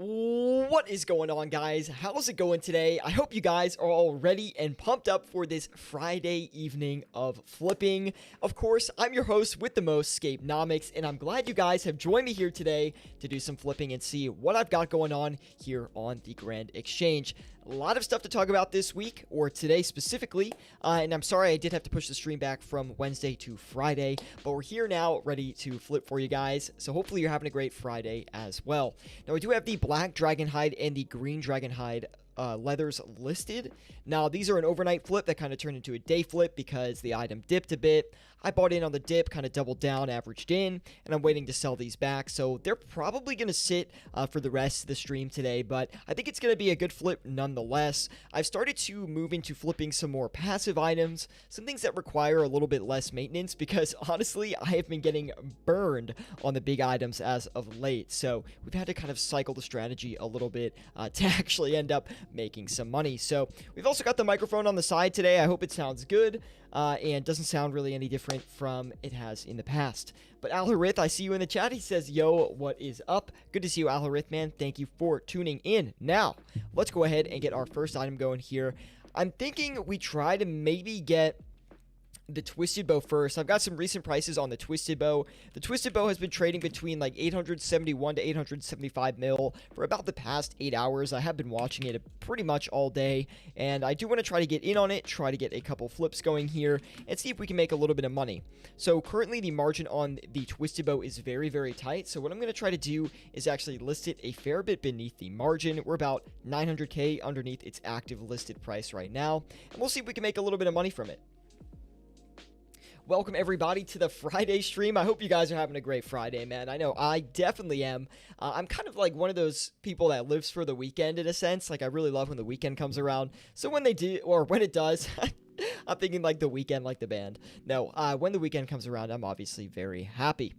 What is going on, guys? How's it going today? I hope you guys are all ready and pumped up for this Friday evening of flipping. Of course, I'm your host with the most, Scapenomics, and I'm glad you guys have joined me here today to do some flipping and see what I've got going on here on the Grand Exchange. A lot of stuff to talk about this week, or today specifically, and I'm sorry I did have to push the stream back from Wednesday to Friday, but we're here now ready to flip for you guys, so hopefully you're having a great Friday as well. Now, we do have the black dragon hide and the green dragon hide leathers listed. Now, these are an overnight flip that kind of turned into a day flip because the item dipped a bit. I bought in on the dip, kind of doubled down, averaged in, and I'm waiting to sell these back. So they're probably going to sit for the rest of the stream today, but I think it's going to be a good flip nonetheless. I've started to move into flipping some more passive items, some things that require a little bit less maintenance because honestly, I have been getting burned on the big items as of late. So we've had to kind of cycle the strategy a little bit to actually end up making some money. So we've also got the microphone on the side today. I hope it sounds good and doesn't sound really any different from it has in the past. But Alharith, I see you in the chat. He says, yo, what is up? Good to see you, Alharith, man. Thank you for tuning in. Now, let's go ahead and get our first item going here. I'm thinking we try to maybe get the Twisted Bow first. I've got some recent prices on the Twisted Bow. The Twisted Bow has been trading between like 871 to 875 mil for about the past 8 hours. I have been watching it pretty much all day, and I do want to try to get in on it, try to get a couple flips going here, and see if we can make a little bit of money. So currently the margin on the Twisted Bow is very, very tight, so what I'm going to try to do is actually list it a fair bit beneath the margin. We're about 900k underneath its active listed price right now, and we'll see if we can make a little bit of money from it. Welcome everybody to the Friday stream. I hope you guys are having a great Friday, man. I know I definitely am. I'm kind of like one of those people that lives for the weekend in a sense. Like I really love when the weekend comes around. So when they do, or when it does, I'm thinking like the weekend, like the band. No, when the weekend comes around, I'm obviously very happy.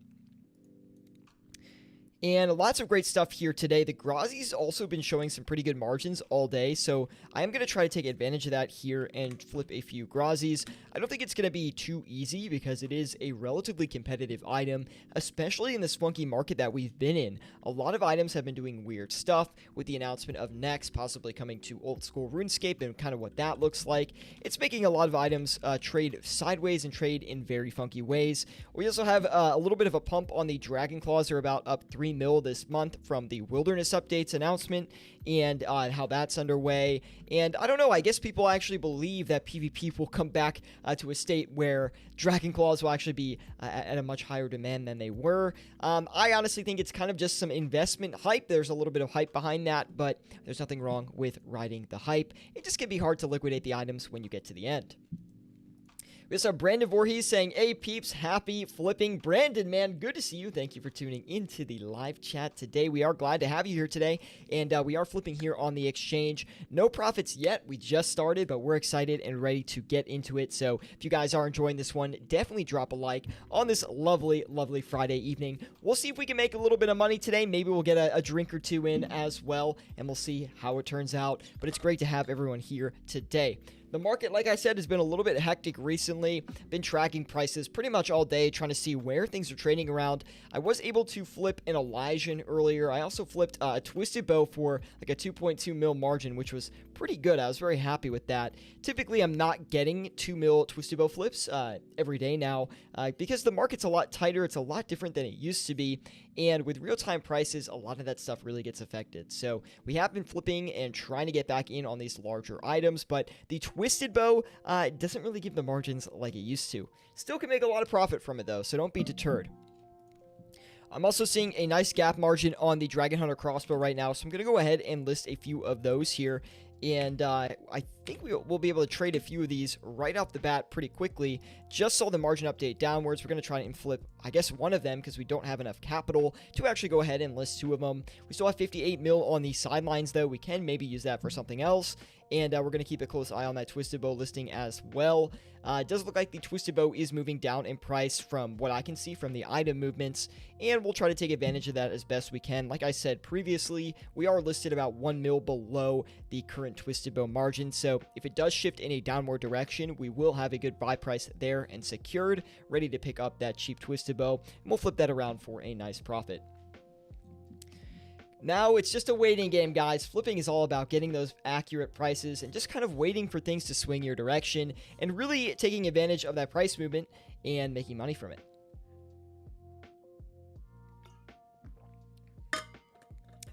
And lots of great stuff here today. The Grazi's also been showing some pretty good margins all day, so I am going to try to take advantage of that here and flip a few Grazi's. I don't think it's going to be too easy because it is a relatively competitive item, especially in this funky market that we've been in. A lot of items have been doing weird stuff with the announcement of Next possibly coming to old school RuneScape and kind of what that looks like. It's making a lot of items trade sideways and trade in very funky ways. We also have a little bit of a pump on the Dragon Claws. They're about up 3 mil this month from the Wilderness Updates announcement and how that's underway. And I don't know, I guess people actually believe that PvP will come back to a state where Dragon Claws will actually be at a much higher demand than they were. I honestly think it's kind of just some investment hype. There's a little bit of hype behind that, but there's nothing wrong with riding the hype. It just can be hard to liquidate the items when you get to the end. We also have Brandon Voorhees saying, hey peeps, happy flipping. Brandon, man, good to see you. Thank you for tuning into the live chat today. We are glad to have you here today, and we are flipping here on the exchange. No profits yet. We just started, but we're excited and ready to get into it. So if you guys are enjoying this one, definitely drop a like on this lovely, lovely Friday evening. We'll see if we can make a little bit of money today. Maybe we'll get a drink or two in as well, and we'll see how it turns out. But it's great to have everyone here today. The market, like I said, has been a little bit hectic recently. Been tracking prices pretty much all day, trying to see where things are trading around. I was able to flip an Elysian earlier. I also flipped a Twisted Bow for like a 2.2 mil margin, which was pretty good. I was very happy with that. Typically, I'm not getting 2 mil Twisted Bow flips every day now because the market's a lot tighter. It's a lot different than it used to be. And with real-time prices, a lot of that stuff really gets affected. So we have been flipping and trying to get back in on these larger items, but the Twisted Bow doesn't really give the margins like it used to. Still can make a lot of profit from it though, so don't be deterred. I'm also seeing a nice gap margin on the Dragon Hunter crossbow right now, so I'm going to go ahead and list a few of those here. And I think we'll be able to trade a few of these right off the bat pretty quickly. Just saw the margin update downwards. We're going to try and flip, I guess, one of them because we don't have enough capital to actually go ahead and list 2 of them. We still have 58 mil on the sidelines, though. We can maybe use that for something else. And we're going to keep a close eye on that Twisted Bow listing as well. It does look like the Twisted Bow is moving down in price from what I can see from the item movements, and we'll try to take advantage of that as best we can. Like I said previously, we are listed about 1 mil below the current Twisted Bow margin, so if it does shift in a downward direction, we will have a good buy price there and secured, ready to pick up that cheap Twisted Bow, and we'll flip that around for a nice profit. Now it's just a waiting game, guys. Flipping is all about getting those accurate prices and just kind of waiting for things to swing your direction and really taking advantage of that price movement and making money from it.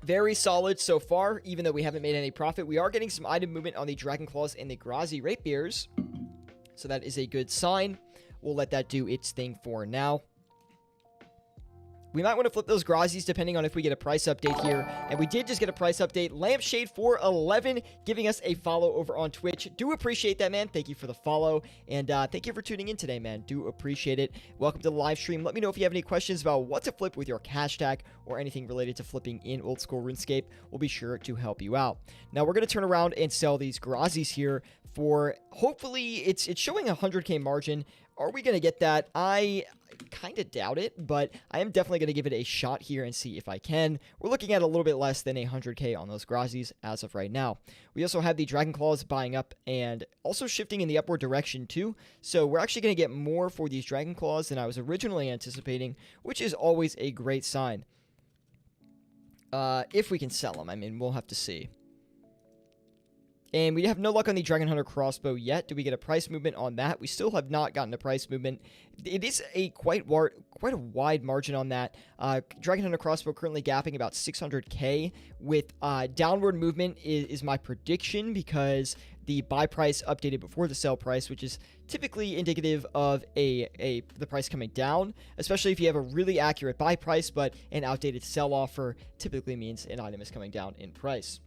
Very solid so far, even though we haven't made any profit. We are getting some item movement on the Dragon Claws and the Grazi Rapiers, so that is a good sign. We'll let that do its thing for now. We might want to flip those Grazis depending on if we get a price update here. And we did just get a price update. Lampshade 411 giving us a follow over on Twitch. Do appreciate that, man. Thank you for the follow. And thank you for tuning in today, man. Do appreciate it. Welcome to the live stream. Let me know if you have any questions about what to flip with your cash tag or anything related to flipping in old school RuneScape. We'll be sure to help you out. Now, we're going to turn around and sell these Grazis here for, hopefully, it's showing a 100K margin. Are we going to get that? I kind of doubt it, but I am definitely going to give it a shot here and see if I can. We're looking at a little bit less than 100K on those Grazis as of right now. We also have the Dragon Claws buying up and also shifting in the upward direction too. So we're actually going to get more for these Dragon Claws than I was originally anticipating, which is always a great sign. If we can sell them, I mean, we'll have to see. And we have no luck on the Dragon Hunter crossbow yet. Do we get a price movement on that? We still have not gotten a price movement. It is a quite a wide margin on that. Dragon Hunter crossbow currently gapping about 600K with downward movement is my prediction, because the buy price updated before the sell price, which is typically indicative of the price coming down, especially if you have a really accurate buy price, but an outdated sell offer typically means an item is coming down in price.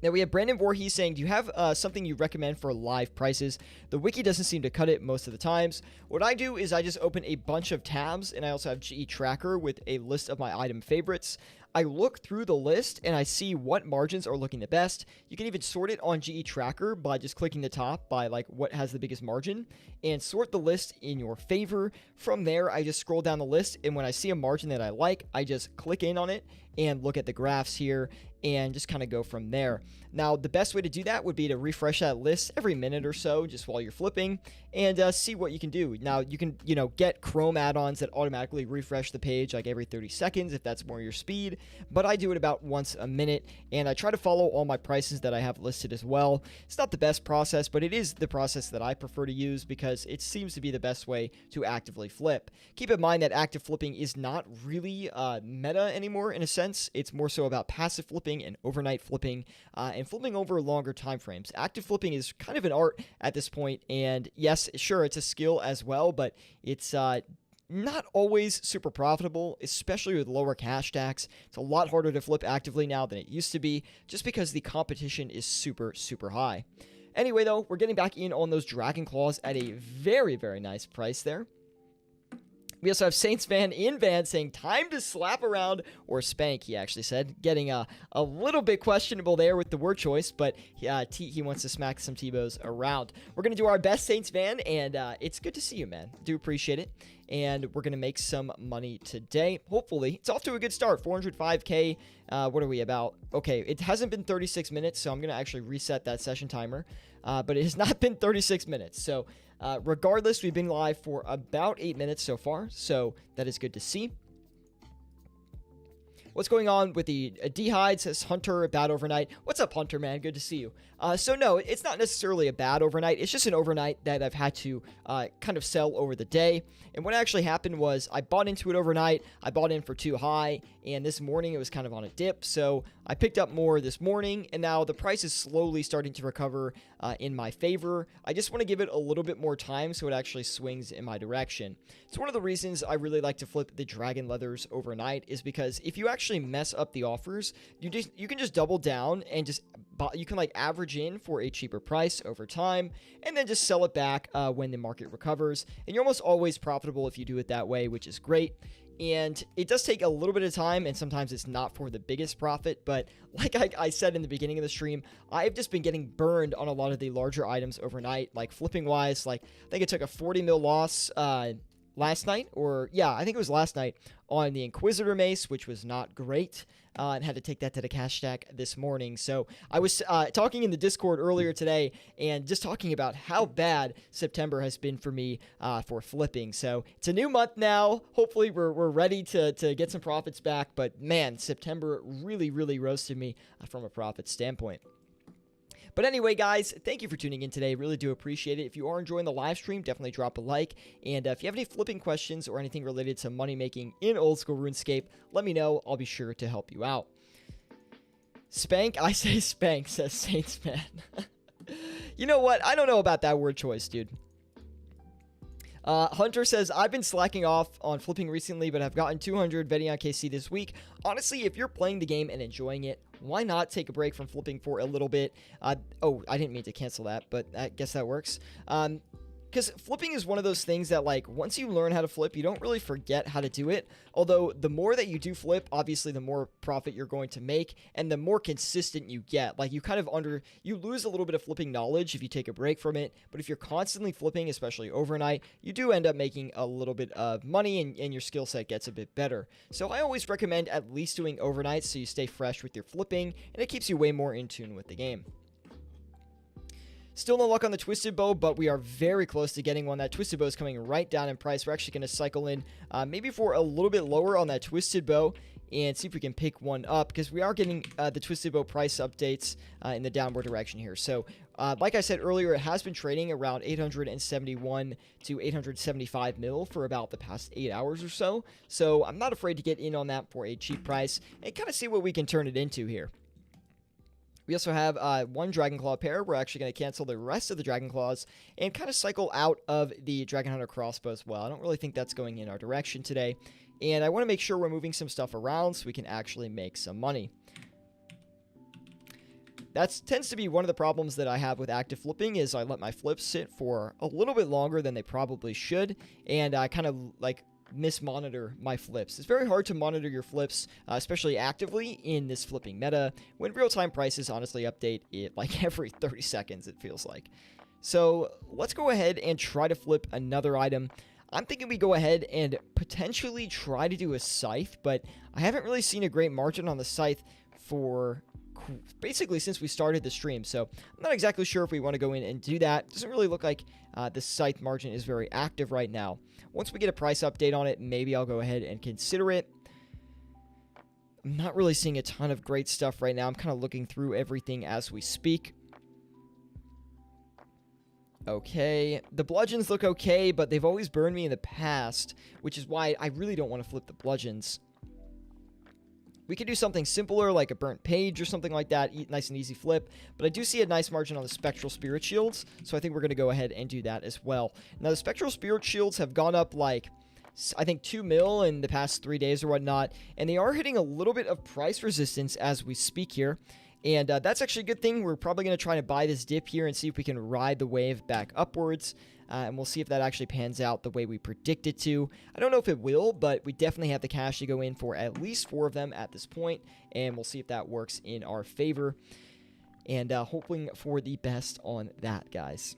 Now we have Brandon Voorhees saying, do you have something you recommend for live prices? The wiki doesn't seem to cut it most of the times. What I do is I just open a bunch of tabs, and I also have GE Tracker with a list of my item favorites. I look through the list and I see what margins are looking the best. You can even sort it on GE Tracker by just clicking the top by like what has the biggest margin and sort the list in your favor. From there, I just scroll down the list, and when I see a margin that I like, I just click in on it and look at the graphs here and just kind of go from there. Now, the best way to do that would be to refresh that list every minute or so just while you're flipping and see what you can do. Now, you can, get Chrome add-ons that automatically refresh the page like every 30 seconds if that's more your speed, but I do it about once a minute, and I try to follow all my prices that I have listed as well. It's not the best process, but it is the process that I prefer to use because it seems to be the best way to actively flip. Keep in mind that active flipping is not really meta anymore in a sense. It's more so about passive flipping and overnight flipping and flipping over longer time frames. Active flipping is kind of an art at this point, and yes, sure, it's a skill as well, but it's not always super profitable, especially with lower cash stacks. It's a lot harder to flip actively now than it used to be, just because the competition is super, super high. Anyway, though, we're getting back in on those Dragon Claws at a very, very nice price there. We also have Saints Van in Van saying, time to slap around or spank, he actually said. Getting a little bit questionable there with the word choice, but he wants to smack some T-bows around. We're going to do our best, Saints Van, and it's good to see you, man. Do appreciate it. And we're going to make some money today, hopefully. It's off to a good start, 405K. What are we about? Okay, it hasn't been 36 minutes, so I'm going to actually reset that session timer. But it has not been 36 minutes, so regardless, we've been live for about 8 minutes so far, so that is good to see. What's going on with the D-Hide? Says Hunter, bad overnight. What's up, Hunter, man? Good to see you. So no, it's not necessarily a bad overnight. It's just an overnight that I've had to kind of sell over the day. And what actually happened was I bought into it overnight. I bought in for too high, and this morning it was kind of on a dip. So I picked up more this morning, and now the price is slowly starting to recover in my favor. I just want to give it a little bit more time so it actually swings in my direction. It's one of the reasons I really like to flip the Dragon Leathers overnight, is because if you actually mess up the offers, you can just double down and just you can like average in for a cheaper price over time and then just sell it back when the market recovers, and you're almost always profitable if you do it that way, which is great. And it does take a little bit of time, and sometimes it's not for the biggest profit, but like I said in the beginning of the stream, I've just been getting burned on a lot of the larger items overnight, like flipping wise. Like I think it took a 40 mil loss last night, or yeah, I think it was last night on the Inquisitor Mace, which was not great, and had to take that to the cash stack this morning. So I was talking in the Discord earlier today and just talking about how bad September has been for me for flipping. So it's a new month now. Hopefully we're ready to get some profits back, but man, September really, really roasted me from a profit standpoint. But anyway, guys, thank you for tuning in today. Really do appreciate it. If you are enjoying the live stream, definitely drop a like. And if you have any flipping questions or anything related to money making in old school RuneScape, let me know. I'll be sure to help you out. Spank? I say spank, says Saints Man. You know what? I don't know about that word choice, dude. Hunter says, I've been slacking off on flipping recently, but I've gotten 200 betting on KC this week. Honestly, if you're playing the game and enjoying it, why not take a break from flipping for a little bit? Oh, I didn't mean to cancel that, but I guess that works. Because flipping is one of those things that, like, once you learn how to flip, you don't really forget how to do it. Although, the more that you do flip, obviously, the more profit you're going to make, and the more consistent you get. Like, you lose a little bit of flipping knowledge if you take a break from it, but if you're constantly flipping, especially overnight, you do end up making a little bit of money, and your skill set gets a bit better. So, I always recommend at least doing overnight so you stay fresh with your flipping, and it keeps you way more in tune with the game. Still no luck on the Twisted Bow, but we are very close to getting one. That Twisted Bow is coming right down in price. We're actually going to cycle in maybe for a little bit lower on that Twisted Bow and see if we can pick one up, because we are getting the Twisted Bow price updates in the downward direction here. So, like I said earlier, it has been trading around 871 to 875 mil for about the past 8 hours or so. So, I'm not afraid to get in on that for a cheap price and kind of see what we can turn it into here. We also have one Dragon Claw pair. We're actually going to cancel the rest of the Dragon Claws and kind of cycle out of the Dragon Hunter crossbow as well. I don't really think that's going in our direction today. And I want to make sure we're moving some stuff around so we can actually make some money. That tends to be one of the problems that I have with active flipping, is I let my flips sit for a little bit longer than they probably should. And I kind of like mismonitor my flips. It's very hard to monitor your flips, especially actively in this flipping meta, when real-time prices honestly update it like every 30 seconds, it feels like. So let's go ahead and try to flip another item. I'm thinking we go ahead and potentially try to do a scythe, but I haven't really seen a great margin on the scythe for basically since we started the stream, so I'm not exactly sure if we want to go in and do that. Doesn't really look like the scythe margin is very active right now. Once we get a price update on it, maybe I'll go ahead and consider it. I'm not really seeing a ton of great stuff right now. I'm kind of looking through everything as we speak. Okay, the bludgeons look okay, but they've always burned me in the past, which is why I really don't want to flip the bludgeons. We could do something simpler, like a burnt page or something like that, nice and easy flip, but I do see a nice margin on the Spectral Spirit Shields, so I think we're going to go ahead and do that as well. Now, the Spectral Spirit Shields have gone up, like, I think 2 mil in the past 3 days or whatnot, and they are hitting a little bit of price resistance as we speak here, and that's actually a good thing. We're probably going to try to buy this dip here and see if we can ride the wave back upwards. And we'll see if that actually pans out the way we predict it to. I don't know if it will, but we definitely have the cash to go in for at least 4 of them at this point, and we'll see if that works in our favor. And hoping for the best on that, guys.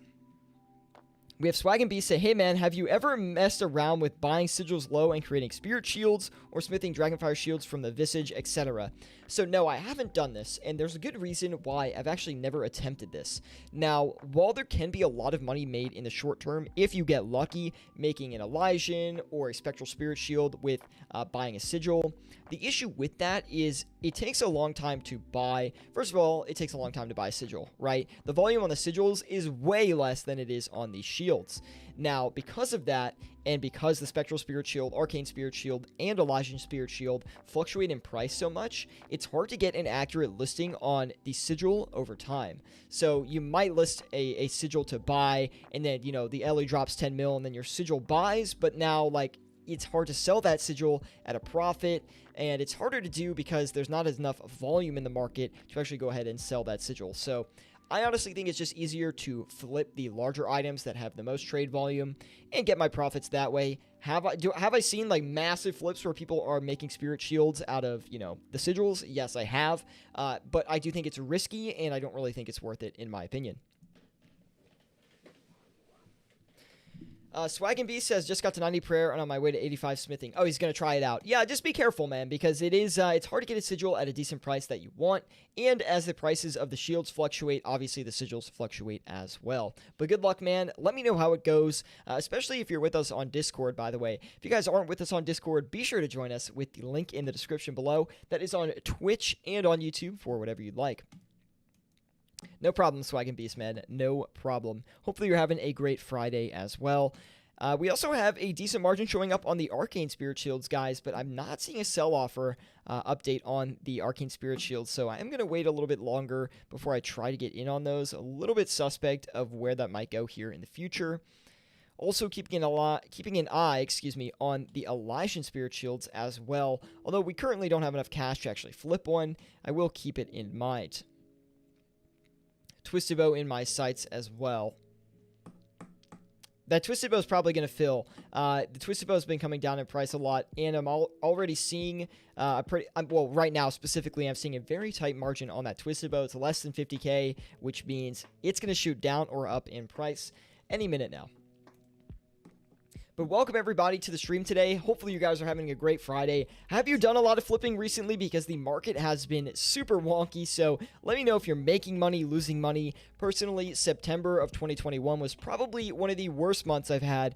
We have Swag and Beast say, hey man, have you ever messed around with buying sigils low and creating spirit shields or smithing dragonfire shields from the visage, etc.? So no, I haven't done this, and there's a good reason why I've actually never attempted this. Now, while there can be a lot of money made in the short term if you get lucky making an Elysian or a spectral spirit shield with buying a sigil, the issue with that is it takes a long time to buy. First of all, it takes a long time to buy a sigil, right? The volume on the sigils is way less than it is on the shields. Now, because of that, and because the Spectral Spirit Shield, Arcane Spirit Shield, and Elysian Spirit Shield fluctuate in price so much, it's hard to get an accurate listing on the sigil over time. So you might list a sigil to buy, and then, you know, the LE drops 10 mil, and then your sigil buys, but now, like, it's hard to sell that sigil at a profit, and it's harder to do because there's not enough volume in the market to actually go ahead and sell that sigil. So I honestly think it's just easier to flip the larger items that have the most trade volume and get my profits that way. Have I seen like massive flips where people are making spirit shields out of, you know, the sigils? Yes, I have. But I do think it's risky, and I don't really think it's worth it in my opinion. Swag and B says, just got to 90 prayer and on my way to 85 smithing. Oh, he's going to try it out. Yeah, just be careful, man, because it's hard to get a sigil at a decent price that you want. And as the prices of the shields fluctuate, obviously the sigils fluctuate as well. But good luck, man. Let me know how it goes, especially if you're with us on Discord, by the way. If you guys aren't with us on Discord, be sure to join us with the link in the description below. That is on Twitch and on YouTube for whatever you'd like. No problem, Swag and Beast, man. No problem. Hopefully you're having a great Friday as well. We also have a decent margin showing up on the Arcane Spirit Shields, guys, but I'm not seeing a sell offer update on the Arcane Spirit Shields, so I'm going to wait a little bit longer before I try to get in on those. A little bit suspect of where that might go here in the future. Also keeping an eye, on the Elysian Spirit Shields as well. Although we currently don't have enough cash to actually flip one, I will keep it in mind. Twisted Bow in my sights as well. That Twisted Bow is probably going to fill. The Twisted Bow has been coming down in price a lot, and I'm already seeing well, right now specifically, I'm seeing a very tight margin on that Twisted Bow. It's less than 50k, which means it's going to shoot down or up in price any minute now. But welcome everybody to the stream today. Hopefully you guys are having a great Friday. Have you done a lot of flipping recently? Because the market has been super wonky. So let me know if you're making money, losing money. Personally, September of 2021 was probably one of the worst months I've had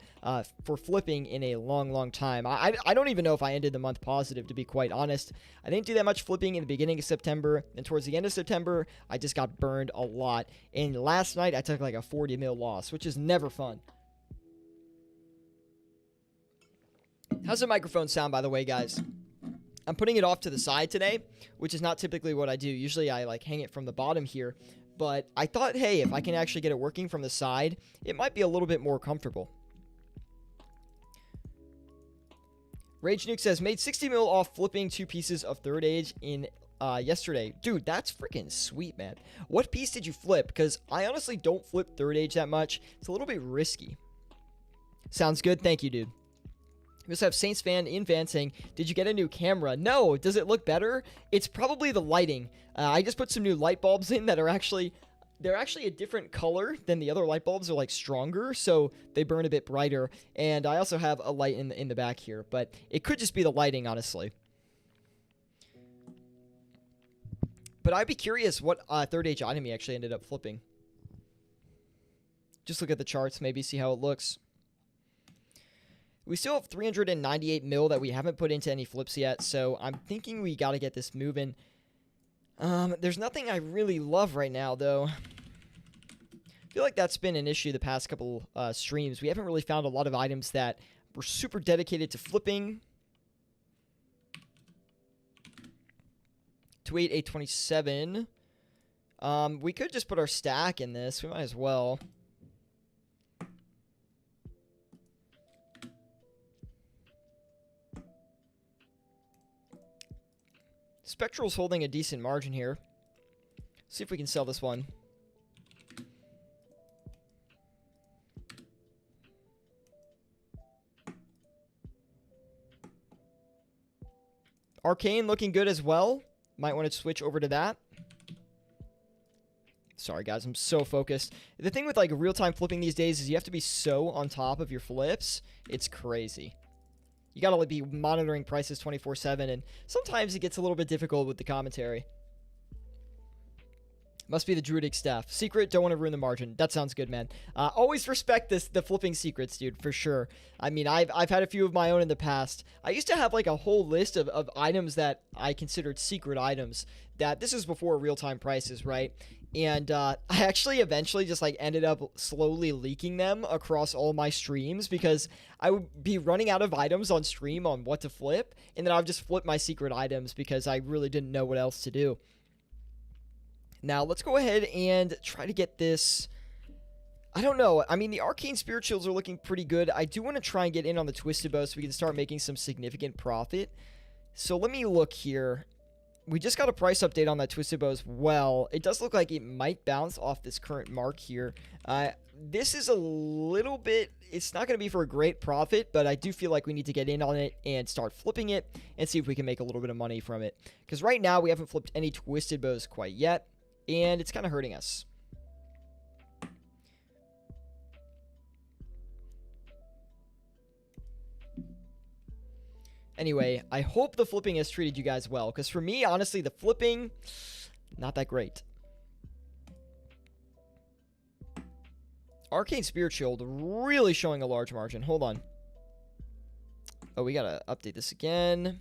for flipping in a long time. I don't even know if I ended the month positive, to be quite honest. I didn't do that much flipping in the beginning of September. And towards the end of September, I just got burned a lot. And last night, I took like a 40 mil loss, which is never fun. How's the microphone sound, by the way, guys? I'm putting it off to the side today, which is not typically what I do. Usually I like hang it from the bottom here, but I thought, hey, if I can actually get it working from the side, it might be a little bit more comfortable. Rage Nuke says, made 60 mil off flipping 2 pieces of Third Age in yesterday. Dude, that's freaking sweet, man. What piece did you flip? Because I honestly don't flip Third Age that much. It's a little bit risky. Sounds good. Thank you, dude. We also have Saints fan in Van saying, did you get a new camera? No. Does it look better? It's probably the lighting. I just put some new light bulbs in that are actually, they're actually a different color than the other light bulbs. They're like stronger, so they burn a bit brighter. And I also have a light in the back here, but it could just be the lighting, honestly. But I'd be curious what Third Age item he actually ended up flipping. Just look at the charts, maybe see how it looks. We still have 398 mil that we haven't put into any flips yet, so I'm thinking we got to get this moving. There's nothing I really love right now, though. I feel like that's been an issue the past couple streams. We haven't really found a lot of items that were super dedicated to flipping. 28827. We could just put our stack in this. We might as well. Spectral's holding a decent margin here. See if we can sell this one. Arcane looking good as well. Might want to switch over to that. Sorry, guys. I'm so focused. The thing with like real-time flipping these days is you have to be so on top of your flips. It's crazy. You gotta be monitoring prices 24/7, and sometimes it gets a little bit difficult with the commentary. Must be the Druidic staff. Secret, don't want to ruin the margin. That sounds good, man. Always respect the flipping secrets, dude, for sure. I mean, I've had a few of my own in the past. I used to have like a whole list of items that I considered secret items. That this is before real-time prices, right? And I actually eventually just like ended up slowly leaking them across all my streams because I would be running out of items on stream on what to flip, and then I would just flip my secret items because I really didn't know what else to do. Now, let's go ahead and try to get this. I don't know. I mean, the Arcane Spirit Shields are looking pretty good. I do want to try and get in on the Twisted Bow so we can start making some significant profit. So let me look here. We just got a price update on that Twisted Bow as well. It does look like it might bounce off this current mark here. This is a little bit, it's not going to be for a great profit, but I do feel like we need to get in on it and start flipping it and see if we can make a little bit of money from it. Because right now we haven't flipped any Twisted Bows quite yet, and it's kind of hurting us. Anyway, I hope the flipping has treated you guys well, because for me, honestly, the flipping, not that great. Arcane Spirit Shield really showing a large margin. Hold on. Oh, we gotta update this again.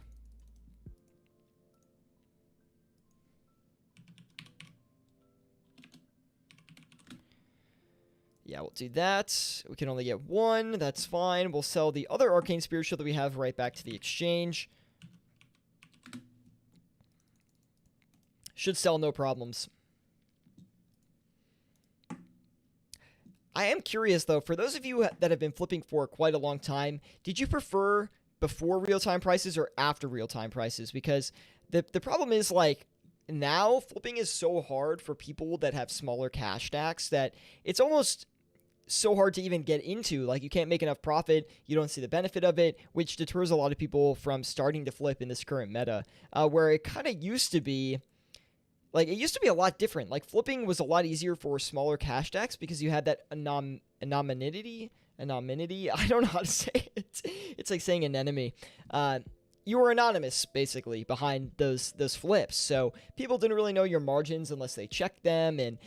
Yeah, we'll do that. We can only get one. That's fine. We'll sell the other Arcane Spirit Shield that we have right back to the exchange. Should sell no problems. I am curious, though, for those of you that have been flipping for quite a long time, did you prefer before real-time prices or after real-time prices? Because the problem is, like, now flipping is so hard for people that have smaller cash stacks that it's almost so hard to even get into. Like, you can't make enough profit, you don't see the benefit of it, which deters a lot of people from starting to flip in this current meta, where it kind of used to be, like, it used to be a lot different. Like, flipping was a lot easier for smaller cash stacks because you had that anonymity, I don't know how to say it. It's like saying an enemy. You were anonymous, basically, behind those flips. So people didn't really know your margins unless they checked them. And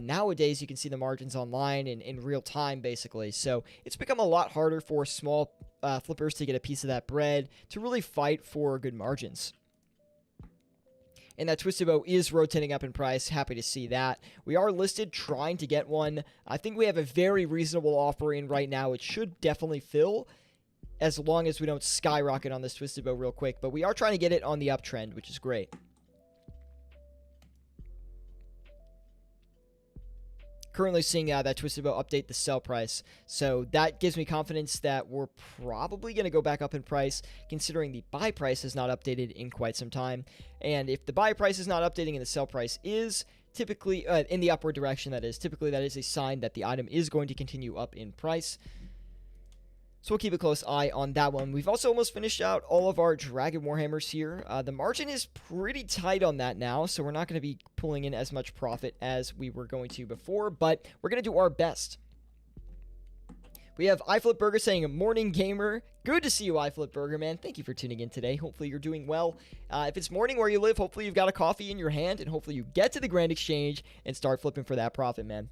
nowadays, you can see the margins online in real time, basically. So it's become a lot harder for small flippers to get a piece of that bread to really fight for good margins. And that Twisted Bow is rotating up in price. Happy to see that. We are listed trying to get one. I think we have a very reasonable offer in right now. It should definitely fill, as long as we don't skyrocket on this Twisted Bow real quick. But we are trying to get it on the uptrend, which is great. Currently seeing that Twisted Bow update the sell price. So that gives me confidence that we're probably going to go back up in price, considering the buy price is not updated in quite some time. And if the buy price is not updating and the sell price is typically in the upward direction, that is a sign that the item is going to continue up in price. So we'll keep a close eye on that one. We've also almost finished out all of our Dragon Warhammers here. The margin is pretty tight on that now, so we're not going to be pulling in as much profit as we were going to before, but we're going to do our best. We have iFlipBurger saying, "Morning gamer." Good to see you, iFlipBurger, man. Thank you for tuning in today. Hopefully you're doing well. If it's morning where you live, hopefully you've got a coffee in your hand, and hopefully you get to the Grand Exchange and start flipping for that profit, man.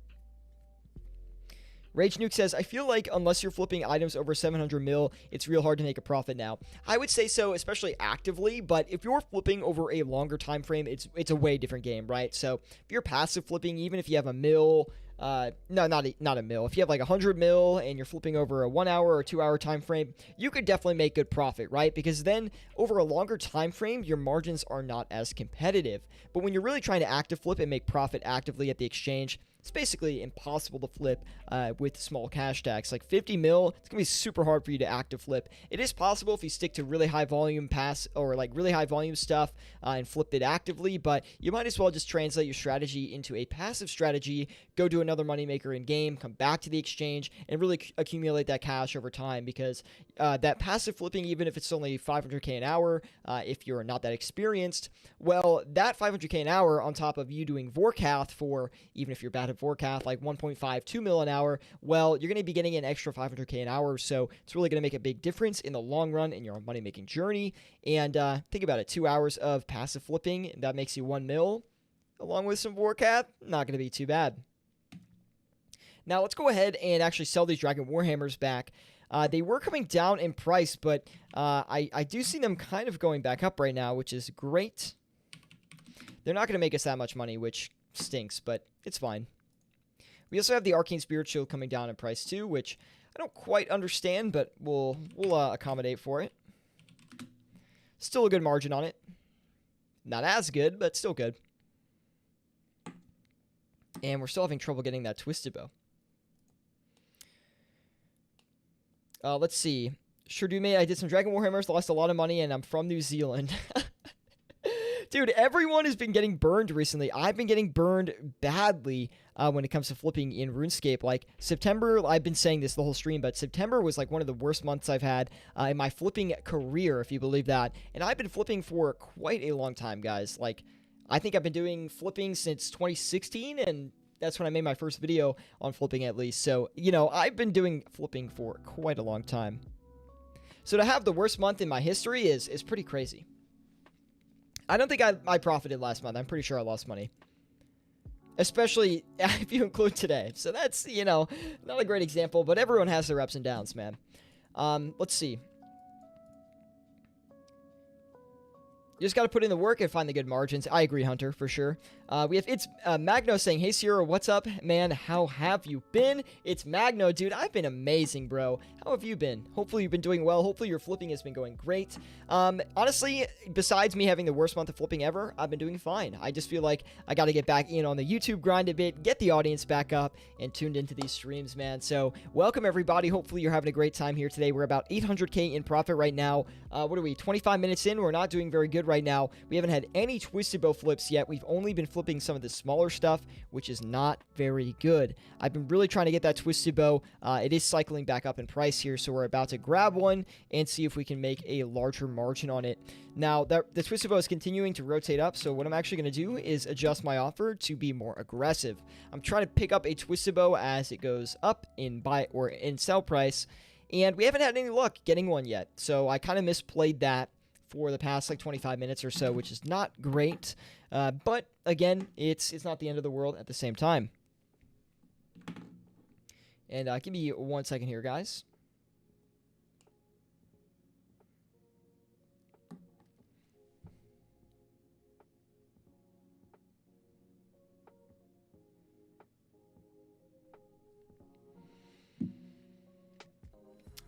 Rage Nuke says, "I feel like unless you're flipping items over 700 mil, it's real hard to make a profit now." I would say so, especially actively, but if you're flipping over a longer time frame, it's a way different game, right? So if you're passive flipping, even if you have a mil, no, not a mil. If you have like 100 mil and you're flipping over a 1 hour or 2 hour time frame, you could definitely make good profit, right? Because then over a longer time frame, your margins are not as competitive. But when you're really trying to active flip and make profit actively at the exchange, it's basically impossible to flip with small cash stacks. Like 50 mil, it's going to be super hard for you to active flip. It is possible if you stick to really high volume pass or like really high volume stuff and flip it actively, but you might as well just translate your strategy into a passive strategy, go do another moneymaker in game, come back to the exchange, and really accumulate that cash over time, because that passive flipping, even if it's only 500k an hour, if you're not that experienced, well, that 500k an hour on top of you doing Vorkath for, even if you're bad at Vorkath, like 1.5, 2 mil an hour, well, you're going to be getting an extra 500k an hour, so it's really going to make a big difference in the long run in your money-making journey. And think about it, 2 hours of passive flipping, that makes you 1 mil, along with some Vorkath, not going to be too bad. Now, let's go ahead and actually sell these Dragon Warhammers back. They were coming down in price, but I do see them kind of going back up right now, which is great. They're not going to make us that much money, which stinks, but it's fine. We also have the Arcane Spirit Shield coming down in price too, which I don't quite understand, but we'll accommodate for it. Still a good margin on it. Not as good, but still good. And we're still having trouble getting that Twisted Bow. Let's see. Sure do, mate. I did some Dragon Warhammers, lost a lot of money, and I'm from New Zealand. Dude, everyone has been getting burned recently. I've been getting burned badly when it comes to flipping in RuneScape. Like, September, I've been saying this the whole stream, but September was like one of the worst months I've had in my flipping career, if you believe that. And I've been flipping for quite a long time, guys. Like, I think I've been doing flipping since 2016, and that's when I made my first video on flipping, at least. So, you know, I've been doing flipping for quite a long time. So to have the worst month in my history is pretty crazy. I don't think I profited last month. I'm pretty sure I lost money. Especially if you include today. So that's, not a great example, but everyone has their ups and downs, man. Let's see. You just got to put in the work and find the good margins. I agree, Hunter, for sure. It's Magno saying, "Hey, Sierra, what's up, man? How have you been?" It's Magno, dude. I've been amazing, bro. How have you been? Hopefully you've been doing well. Hopefully your flipping has been going great. Honestly, besides me having the worst month of flipping ever, I've been doing fine. I just feel like I got to get back in on the YouTube grind a bit, get the audience back up, and tuned into these streams, man. So welcome, everybody. Hopefully you're having a great time here today. We're about 800K in profit right now. What are we, 25 minutes in? We're not doing very good right now. We haven't had any twisted bow flips yet. We've only been flipping some of the smaller stuff, which is not very good. I've been really trying to get that twisted bow. It is cycling back up in price here, so we're about to grab one and see if we can make a larger margin on it. Now, the twisted bow is continuing to rotate up, so what I'm actually going to do is adjust my offer to be more aggressive. I'm trying to pick up a twisted bow as it goes up in buy or in sell price, and we haven't had any luck getting one yet, so I kind of misplayed that for the past like 25 minutes or so, which is not great. But again, it's not the end of the world at the same time. And give me 1 second here, guys.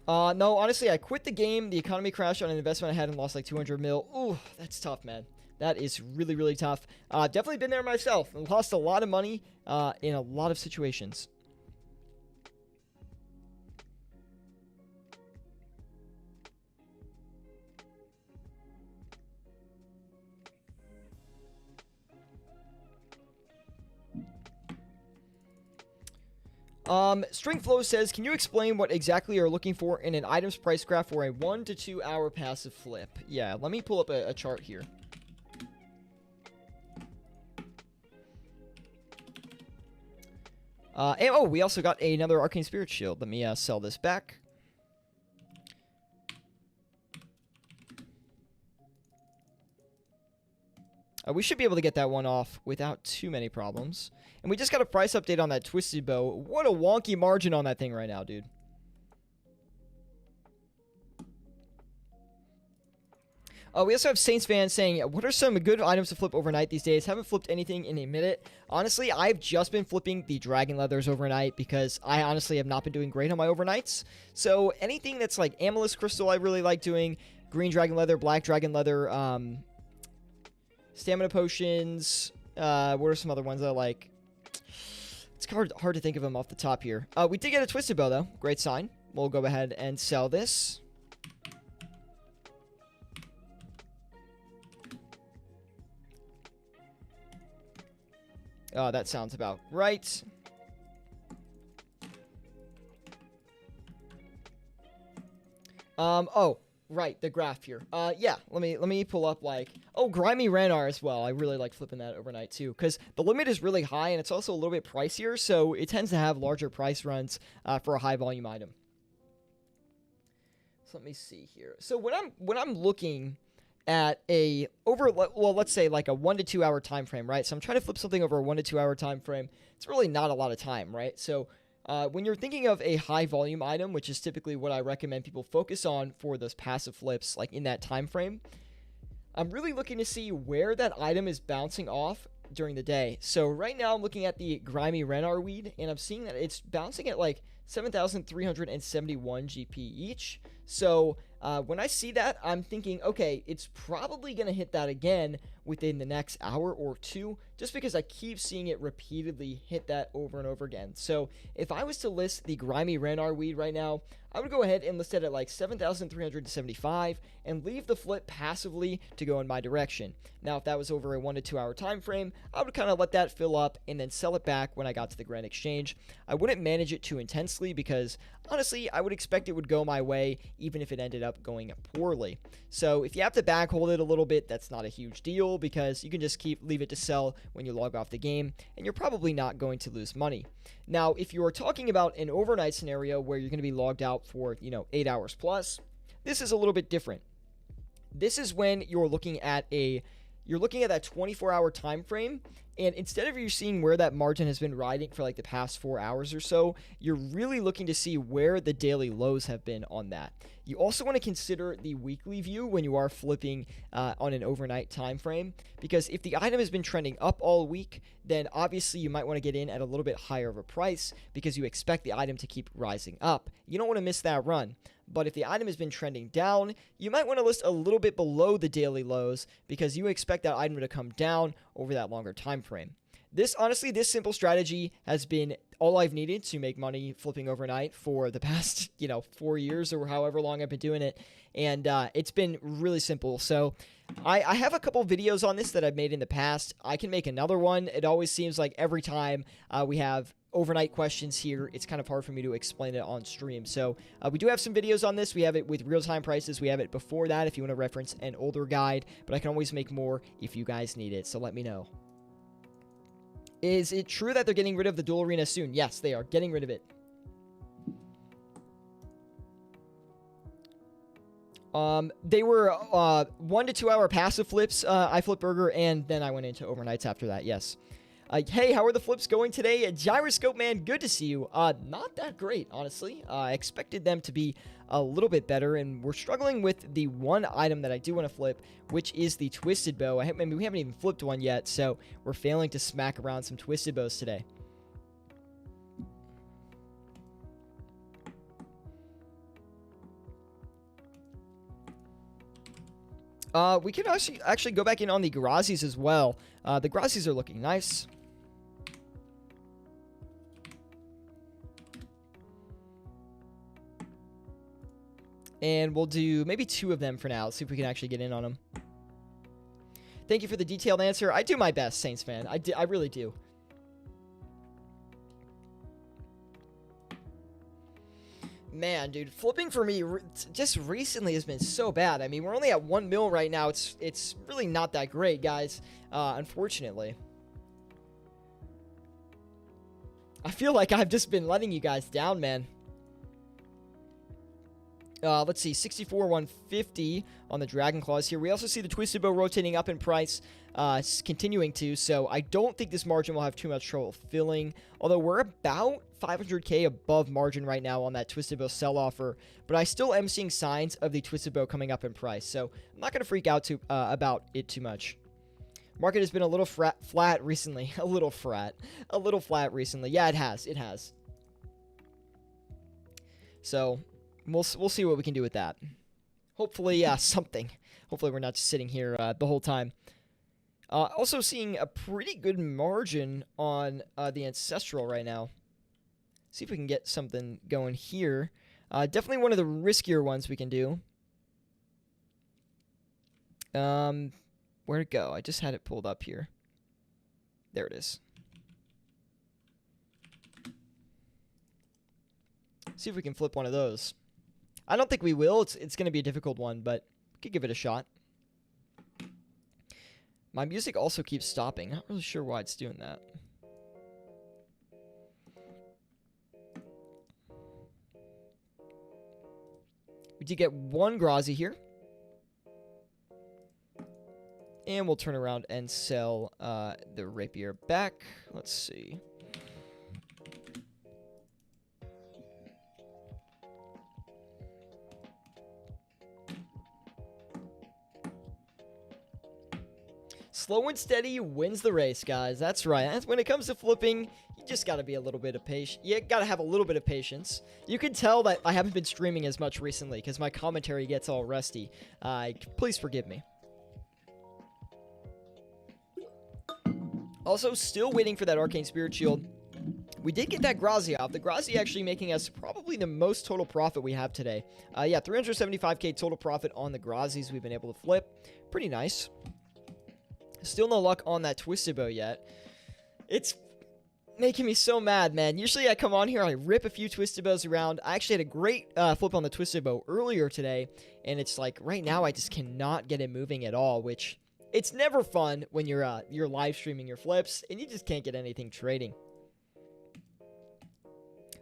No, honestly, I quit the game. The economy crashed on an investment I had and lost like 200 mil. Ooh, that's tough, man. That is really, really tough. Definitely been there myself. And lost a lot of money in a lot of situations. String Flow says, can you explain what exactly you're looking for in an items price graph for a 1 to 2 hour passive flip? Yeah, let me pull up a chart here. And, oh, we also got another Arcane Spirit Shield. Let me sell this back. We should be able to get that one off without too many problems. And we just got a price update on that Twisted Bow. What a wonky margin on that thing right now, dude. We also have Saints fans saying, what are some good items to flip overnight these days? Haven't flipped anything in a minute. Honestly, I've just been flipping the Dragon Leathers overnight because I honestly have not been doing great on my overnights. So anything that's like Amethyst Crystal I really like doing. Green Dragon Leather, Black Dragon Leather, Stamina Potions. What are some other ones that I like? It's hard to think of them off the top here. We did get a Twisted Bow, though. Great sign. We'll go ahead and sell this. That sounds about right. Oh, right, the graph here. Yeah, let me pull up like, oh, Grimy Ranar as well. I really like flipping that overnight too, because the limit is really high and it's also a little bit pricier, so it tends to have larger price runs for a high volume item. So let me see here. So when I'm looking at let's say like a 1 to 2 hour time frame, right? So I'm trying to flip something over a 1 to 2 hour time frame. It's really not a lot of time, right? So when you're thinking of a high volume item, which is typically what I recommend people focus on for those passive flips, like in that time frame, I'm really looking to see where that item is bouncing off during the day. So right now I'm looking at the Grimy Renar Weed, and I'm seeing that it's bouncing at like 7,371 GP each. So when I see that, I'm thinking, okay, it's probably going to hit that again within the next hour or two, just because I keep seeing it repeatedly hit that over and over again. So if I was to list the Grimy Renar Weed right now, I would go ahead and list it at like 7,375 and leave the flip passively to go in my direction. Now, if that was over a 1 to 2 hour time frame, I would kind of let that fill up and then sell it back when I got to the Grand Exchange. I wouldn't manage it too intensely because, honestly, I would expect it would go my way even if it ended up going poorly. So if you have to back hold it a little bit, that's not a huge deal because you can just leave it to sell when you log off the game, and you're probably not going to lose money. Now, if you are talking about an overnight scenario where you're going to be logged out for, 8 hours plus, This is a little bit different. This is when you're looking at that 24-hour time frame, and instead of you seeing where that margin has been riding for like the past 4 hours or so, you're really looking to see where the daily lows have been on that. You also want to consider the weekly view when you are flipping on an overnight time frame, because if the item has been trending up all week, then obviously you might want to get in at a little bit higher of a price because you expect the item to keep rising up. You don't want to miss that run. But if the item has been trending down, you might want to list a little bit below the daily lows because you expect that item to come down over that longer time frame. Honestly, this simple strategy has been all I've needed to make money flipping overnight for the past, 4 years or however long I've been doing it. And it's been really simple. So I have a couple videos on this that I've made in the past. I can make another one. It always seems like every time we have overnight questions here, it's kind of hard for me to explain it on stream. So we do have some videos on this. We have it with real-time prices. We have it before that if you want to reference an older guide. But I can always make more if you guys need it. So let me know. Is it true that they're getting rid of the dual arena soon? Yes, they are getting rid of it. They were 1 to 2 hour passive flips. I flipped burger, and then I went into overnights after that. Yes. Hey, how are the flips going today? Gyroscope man, good to see you. Not that great, honestly. I expected them to be a little bit better, and we're struggling with the one item that I do want to flip, which is the Twisted Bow. I mean, we haven't even flipped one yet, so we're failing to smack around some Twisted Bows today. We can actually go back in on the Grazis as well. The Grazis are looking nice. And we'll do maybe 2 of them for now. Let's see if we can actually get in on them. Thank you for the detailed answer. I do my best, Saints fan. I really do. Man, dude, flipping for me just recently has been so bad. I mean, we're only at 1 mil right now. It's really not that great, guys, unfortunately. I feel like I've just been letting you guys down, man. Let's see, 64,150 on the Dragon Claws here. We also see the Twisted Bow rotating up in price, continuing to, so I don't think this margin will have too much trouble filling, although we're about 500k above margin right now on that Twisted Bow sell offer, but I still am seeing signs of the Twisted Bow coming up in price, so I'm not going to freak out about it too much. Market has been a little flat recently. A little flat recently. Yeah, it has. So we'll see what we can do with that. Hopefully, something. Hopefully, we're not just sitting here the whole time. Also seeing a pretty good margin on the Ancestral right now. See if we can get something going here. Definitely one of the riskier ones we can do. Where'd it go? I just had it pulled up here. There it is. See if we can flip one of those. I don't think we will. It's going to be a difficult one, but we could give it a shot. My music also keeps stopping. Not really sure why it's doing that. We did get 1 Grazi here. And we'll turn around and sell the Rapier back. Let's see. Slow and steady wins the race, guys. That's right. When it comes to flipping, you just got to be a little bit of patient. You got to have a little bit of patience. You can tell that I haven't been streaming as much recently because my commentary gets all rusty. Please forgive me. Also, still waiting for that Arcane Spirit Shield. We did get that Grazi off. The Grazi actually making us probably the most total profit we have today. Yeah, 375k total profit on the Grazis we've been able to flip. Pretty nice. Still no luck on that Twisted Bow yet. It's making me so mad, man. Usually I come on here, I rip a few Twisted Bows around. I actually had a great flip on the Twisted Bow earlier today, and it's like right now I just cannot get it moving at all, which it's never fun when you're live streaming your flips and you just can't get anything trading.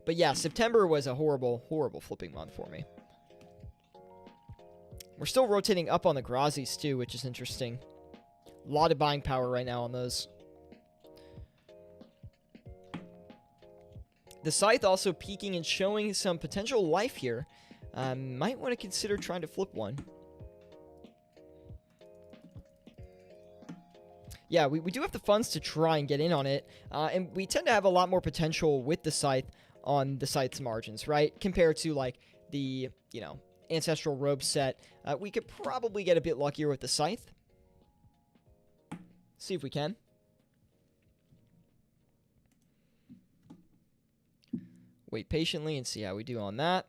But yeah, September was a horrible, horrible flipping month for me. We're still rotating up on the Grazis too, which is interesting. A lot of buying power right now on those. The Scythe also peaking and showing some potential life here. Might want to consider trying to flip one. Yeah, we do have the funds to try and get in on it. And we tend to have a lot more potential with the Scythe on the Scythe's margins, right? Compared to, like, the, you know, Ancestral Robe set. We could probably get a bit luckier with the Scythe. See if we can. Wait patiently and see how we do on that.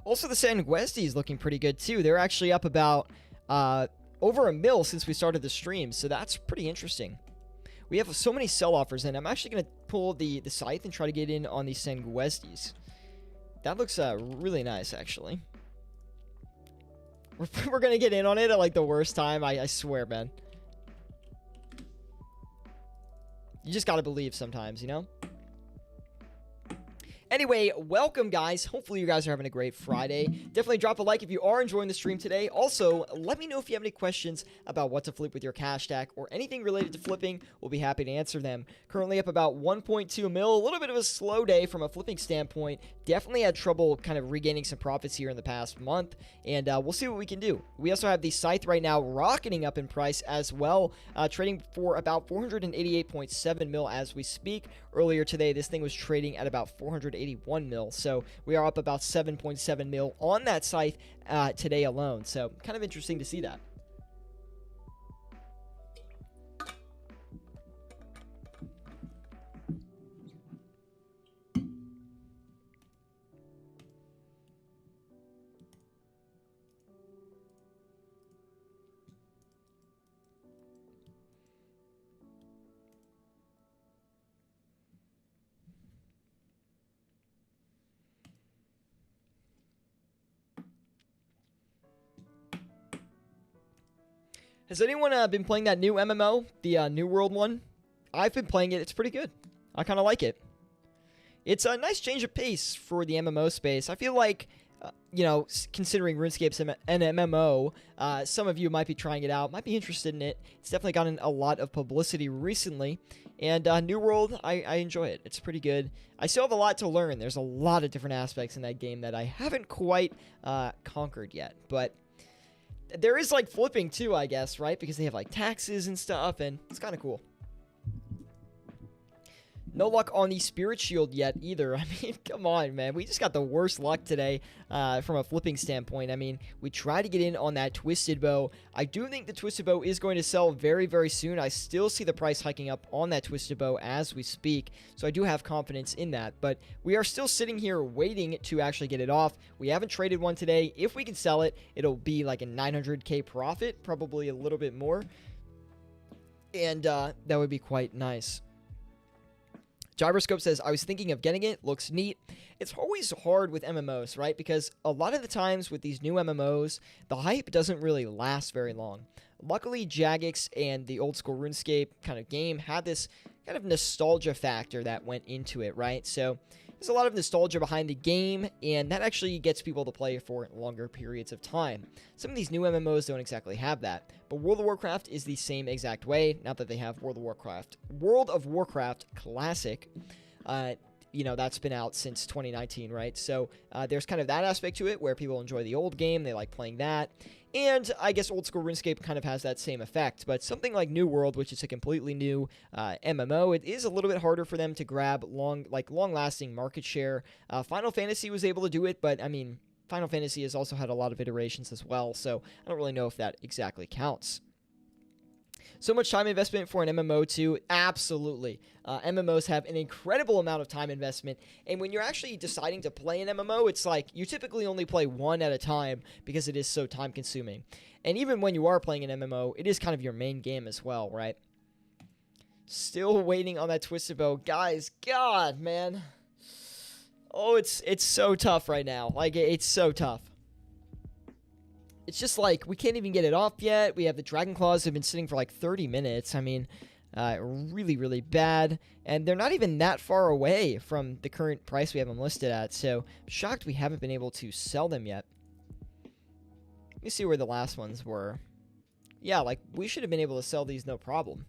Also, the Sanguesti is looking pretty good, too. They're actually up about over a mil since we started the stream, so that's pretty interesting. We have so many sell offers, and I'm actually going to pull the Scythe and try to get in on these Sanguestis. That looks really nice, actually. We're going to get in on it at, like, the worst time. I swear, man. You just got to believe sometimes, you know? Anyway, welcome, guys. Hopefully you guys are having a great Friday. Definitely drop a like if you are enjoying the stream today. Also, let me know if you have any questions about what to flip with your cash stack or anything related to flipping. We'll be happy to answer them. Currently up about 1.2 mil. A little bit of a slow day from a flipping standpoint. Definitely had trouble kind of regaining some profits here in the past month, and we'll see what we can do. We also have the Scythe right now rocketing up in price as well, trading for about 488.7 mil as we speak. Earlier today, this thing was trading at about 481 mil, so we are up about 7.7 mil on that Scythe today alone. So kind of interesting to see that. Has anyone been playing that new MMO, the New World one? I've been playing it. It's pretty good. I kind of like it. It's a nice change of pace for the MMO space. I feel like, you know, considering RuneScape's an MMO, some of you might be trying it out, might be interested in it. It's definitely gotten a lot of publicity recently. And New World, I enjoy it. It's pretty good. I still have a lot to learn. There's a lot of different aspects in that game that I haven't quite conquered yet. But there is, like, flipping, too, I guess, right? Because they have, like, taxes and stuff, and it's kind of cool. No luck on the Spirit Shield yet, either. I mean, come on, man. We just got the worst luck today from a flipping standpoint. I mean, we tried to get in on that Twisted Bow. I do think the Twisted Bow is going to sell very, very soon. I still see the price hiking up on that Twisted Bow as we speak, so I do have confidence in that. But we are still sitting here waiting to actually get it off. We haven't traded one today. If we can sell it, it'll be like a 900k profit, probably a little bit more. And that would be quite nice. Gyroscope says, I was thinking of getting it. Looks neat. It's always hard with MMOs, right? Because a lot of the times with these new MMOs, the hype doesn't really last very long. Luckily, Jagex and the old school RuneScape kind of game had this kind of nostalgia factor that went into it, right? So there's a lot of nostalgia behind the game, and that actually gets people to play for longer periods of time. Some of these new MMOs don't exactly have that, but World of Warcraft is the same exact way, now that they have World of Warcraft Classic. You know, that's been out since 2019, right? So there's kind of that aspect to it where people enjoy the old game, they like playing that. And I guess old school RuneScape kind of has that same effect, but something like New World, which is a completely new MMO, it is a little bit harder for them to grab long-lasting market share. Final Fantasy was able to do it, but I mean, Final Fantasy has also had a lot of iterations as well, so I don't really know if that exactly counts. So much time investment for an MMO too. Absolutely. MMOs have an incredible amount of time investment. And when you're actually deciding to play an MMO, it's like you typically only play one at a time because it is so time consuming. And even when you are playing an MMO, it is kind of your main game as well, right? Still waiting on that Twisted Bow. Guys, God, man. Oh, it's so tough right now. Like, it's so tough. It's just like, we can't even get it off yet. We have the Dragon Claws have been sitting for like 30 minutes. I mean, really, really bad. And they're not even that far away from the current price we have them listed at. So, I'm shocked we haven't been able to sell them yet. Let me see where the last ones were. Yeah, like, we should have been able to sell these no problem.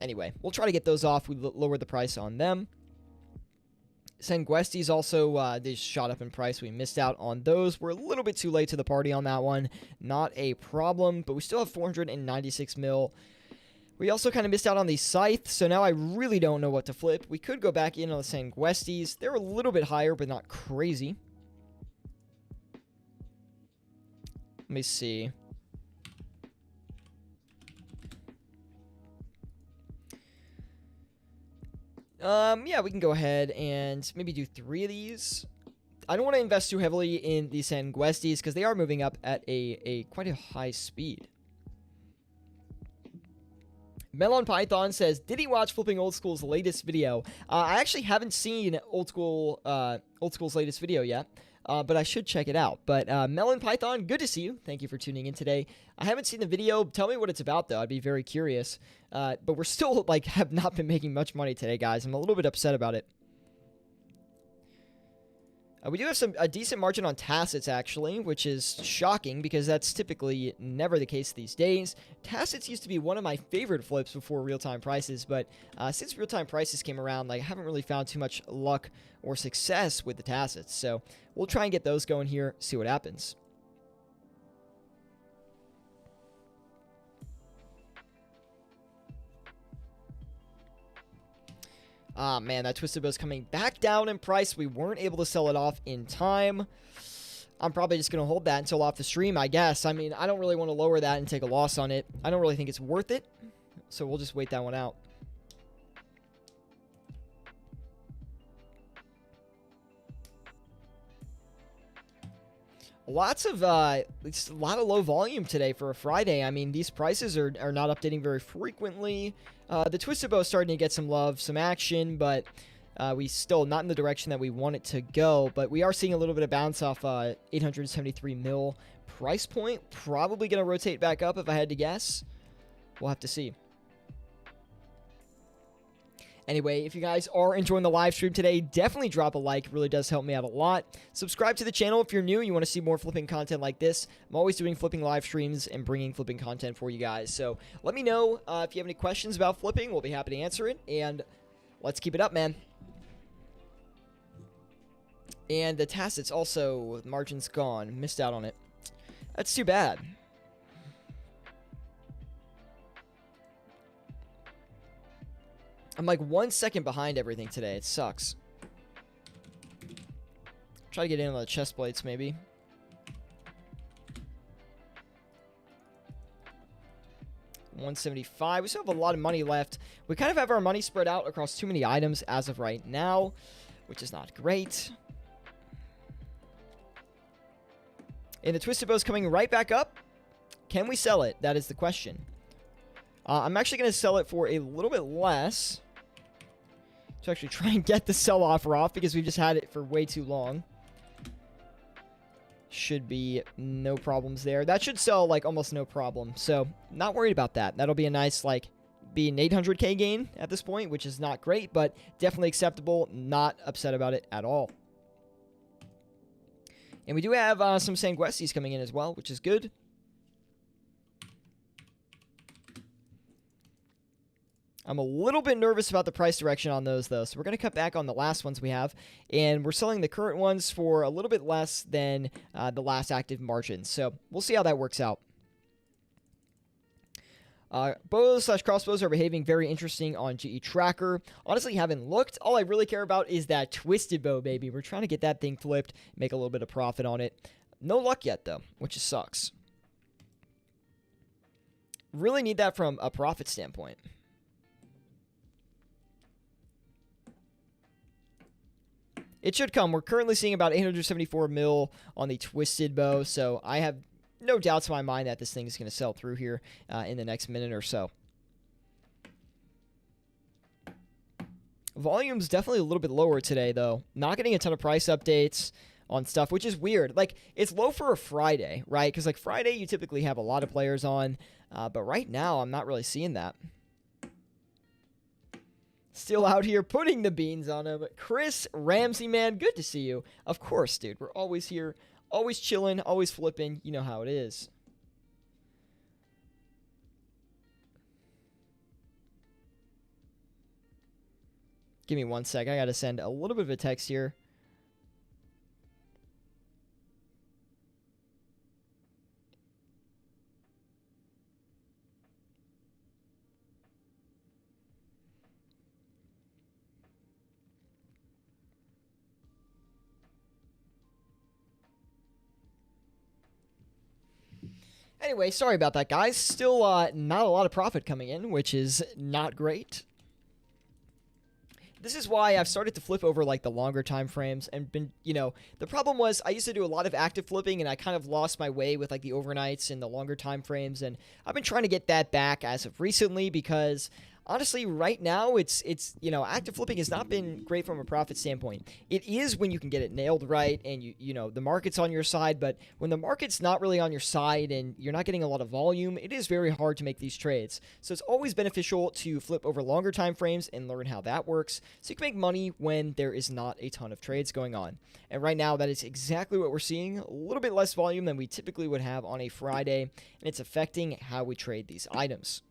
Anyway, we'll try to get those off. We lowered the price on them. Sanguestis also, they shot up in price. We missed out on those. We're a little bit too late to the party on that one. Not a problem, but we still have 496 mil. We also kind of missed out on the Scythe, so now I really don't know what to flip. We could go back in on the Sanguestis. They're a little bit higher, but not crazy. Let me see. Yeah, we can go ahead and maybe do 3 of these. I don't want to invest too heavily in the Sanguestis because they are moving up at quite a high speed. Melon Python says, did he watch Flipping Old School's latest video? I actually haven't seen Old School's latest video yet. But I should check it out. But Melon Python, good to see you. Thank you for tuning in today. I haven't seen the video. Tell me what it's about, though. I'd be very curious. But we're still, like, have not been making much money today, guys. I'm a little bit upset about it. We do have a decent margin on tacits, actually, which is shocking because that's typically never the case these days. Tacits used to be one of my favorite flips before real-time prices, but since real-time prices came around, like, I haven't really found too much luck or success with the tacits. So we'll try and get those going here, see what happens. Ah, man, that Twisted Bow's coming back down in price. We weren't able to sell it off in time. I'm probably just going to hold that until off the stream, I guess. I mean, I don't really want to lower that and take a loss on it. I don't really think it's worth it. So we'll just wait that one out. It's a lot of low volume today for a Friday. I mean, these prices are not updating very frequently. The Twisted Bow is starting to get some love, some action, but we still not in the direction that we want it to go. But we are seeing a little bit of bounce off 873 mil price point. Probably going to rotate back up if I had to guess. We'll have to see. Anyway, if you guys are enjoying the live stream today, definitely drop a like. It really does help me out a lot. Subscribe to the channel if you're new. You want to see more flipping content like this. I'm always doing flipping live streams and bringing flipping content for you guys. So let me know if you have any questions about flipping. We'll be happy to answer it. And let's keep it up, man. And the tacits also, margin's gone. Missed out on it. That's too bad. I'm like 1 second behind everything today. It sucks. Try to get in on the chest plates, maybe. $175. We still have a lot of money left. We kind of have our money spread out across too many items as of right now, which is not great. And the Twisted Bow's coming right back up. Can we sell it? That is the question. I'm actually going to sell it for a little bit less. To actually try and get the sell offer off because we've just had it for way too long. Should be no problems there. That should sell like almost no problem. So not worried about that. That'll be a nice like be an 800k gain at this point, which is not great, but definitely acceptable. Not upset about it at all. And we do have some Sanguestis coming in as well, which is good. I'm a little bit nervous about the price direction on those, though. So we're going to cut back on the last ones we have. And we're selling the current ones for a little bit less than the last active margin. So we'll see how that works out. Bows/crossbows are behaving very interesting on GE Tracker. Honestly, haven't looked. All I really care about is that Twisted Bow, baby. We're trying to get that thing flipped, make a little bit of profit on it. No luck yet, though, which sucks. Really need that from a profit standpoint. It should come. We're currently seeing about 874 mil on the Twisted Bow, so I have no doubts in my mind that this thing is going to sell through here in the next minute or so. Volume's definitely a little bit lower today, though. Not getting a ton of price updates on stuff, which is weird. Like, it's low for a Friday, right? Because, like, Friday, you typically have a lot of players on, but right now, I'm not really seeing that. Still out here putting the beans on him. Chris Ramsey, man, good to see you. Of course, dude. We're always here, always chilling, always flipping. You know how it is. Give me 1 sec. I got to send a little bit of a text here. Anyway, sorry about that, guys. Still not a lot of profit coming in, which is not great. This is why I've started to flip over, like, the longer time frames and been, you know, the problem was I used to do a lot of active flipping and I kind of lost my way with, like, the overnights and the longer time frames, and I've been trying to get that back as of recently because honestly, right now, it's you know, active flipping has not been great from a profit standpoint. It is when you can get it nailed right and you know, the market's on your side, but when the market's not really on your side and you're not getting a lot of volume, it is very hard to make these trades. So it's always beneficial to flip over longer time frames and learn how that works so you can make money when there is not a ton of trades going on. And right now, that is exactly what we're seeing, a little bit less volume than we typically would have on a Friday, and it's affecting how we trade these items.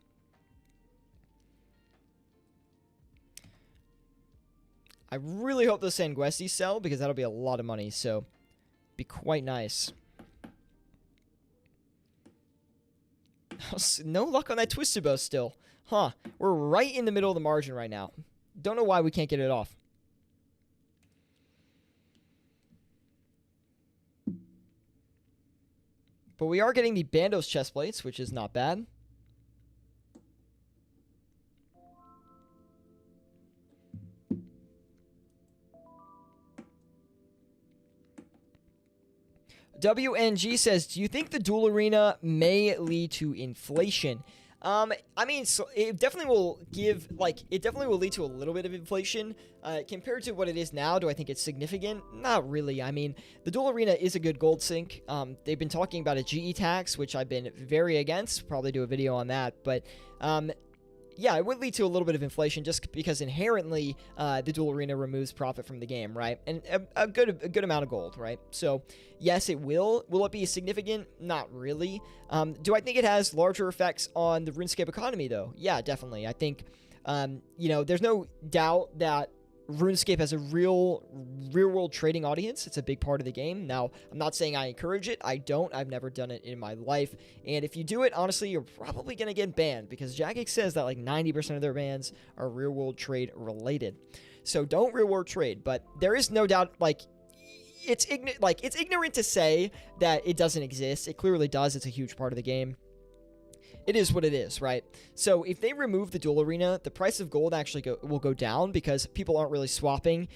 I really hope those Sanguestis sell because that'll be a lot of money, so be quite nice. No luck on that Twisted Bow still. Huh. We're right in the middle of the margin right now. Don't know why we can't get it off. But we are getting the Bandos chest plates, which is not bad. WNG says, do you think the dual arena may lead to inflation? I mean, so it definitely will give, like, it definitely will lead to a little bit of inflation. Compared to what it is now, do I think it's significant? Not really. I mean, the dual arena is a good gold sink. They've been talking about a GE tax, which I've been very against. Probably do a video on that. But, yeah, it would lead to a little bit of inflation just because inherently the dual arena removes profit from the game, right? And a good amount of gold, right? So, yes, it will. Will it be significant? Not really. Do I think it has larger effects on the RuneScape economy, though? Yeah, definitely. I think, you know, there's no doubt that RuneScape has a real-world trading audience. It's a big part of the game. Now, I'm not saying I encourage it. I don't. I've never done it in my life. And if you do it, honestly, you're probably going to get banned because Jagex says that like 90% of their bans are real-world trade related. So don't real-world trade. But there is no doubt, like, it's ignorant to say that it doesn't exist. It clearly does. It's a huge part of the game. It is what it is, right? So if they remove the dual arena, the price of gold actually will go down because people aren't really swapping.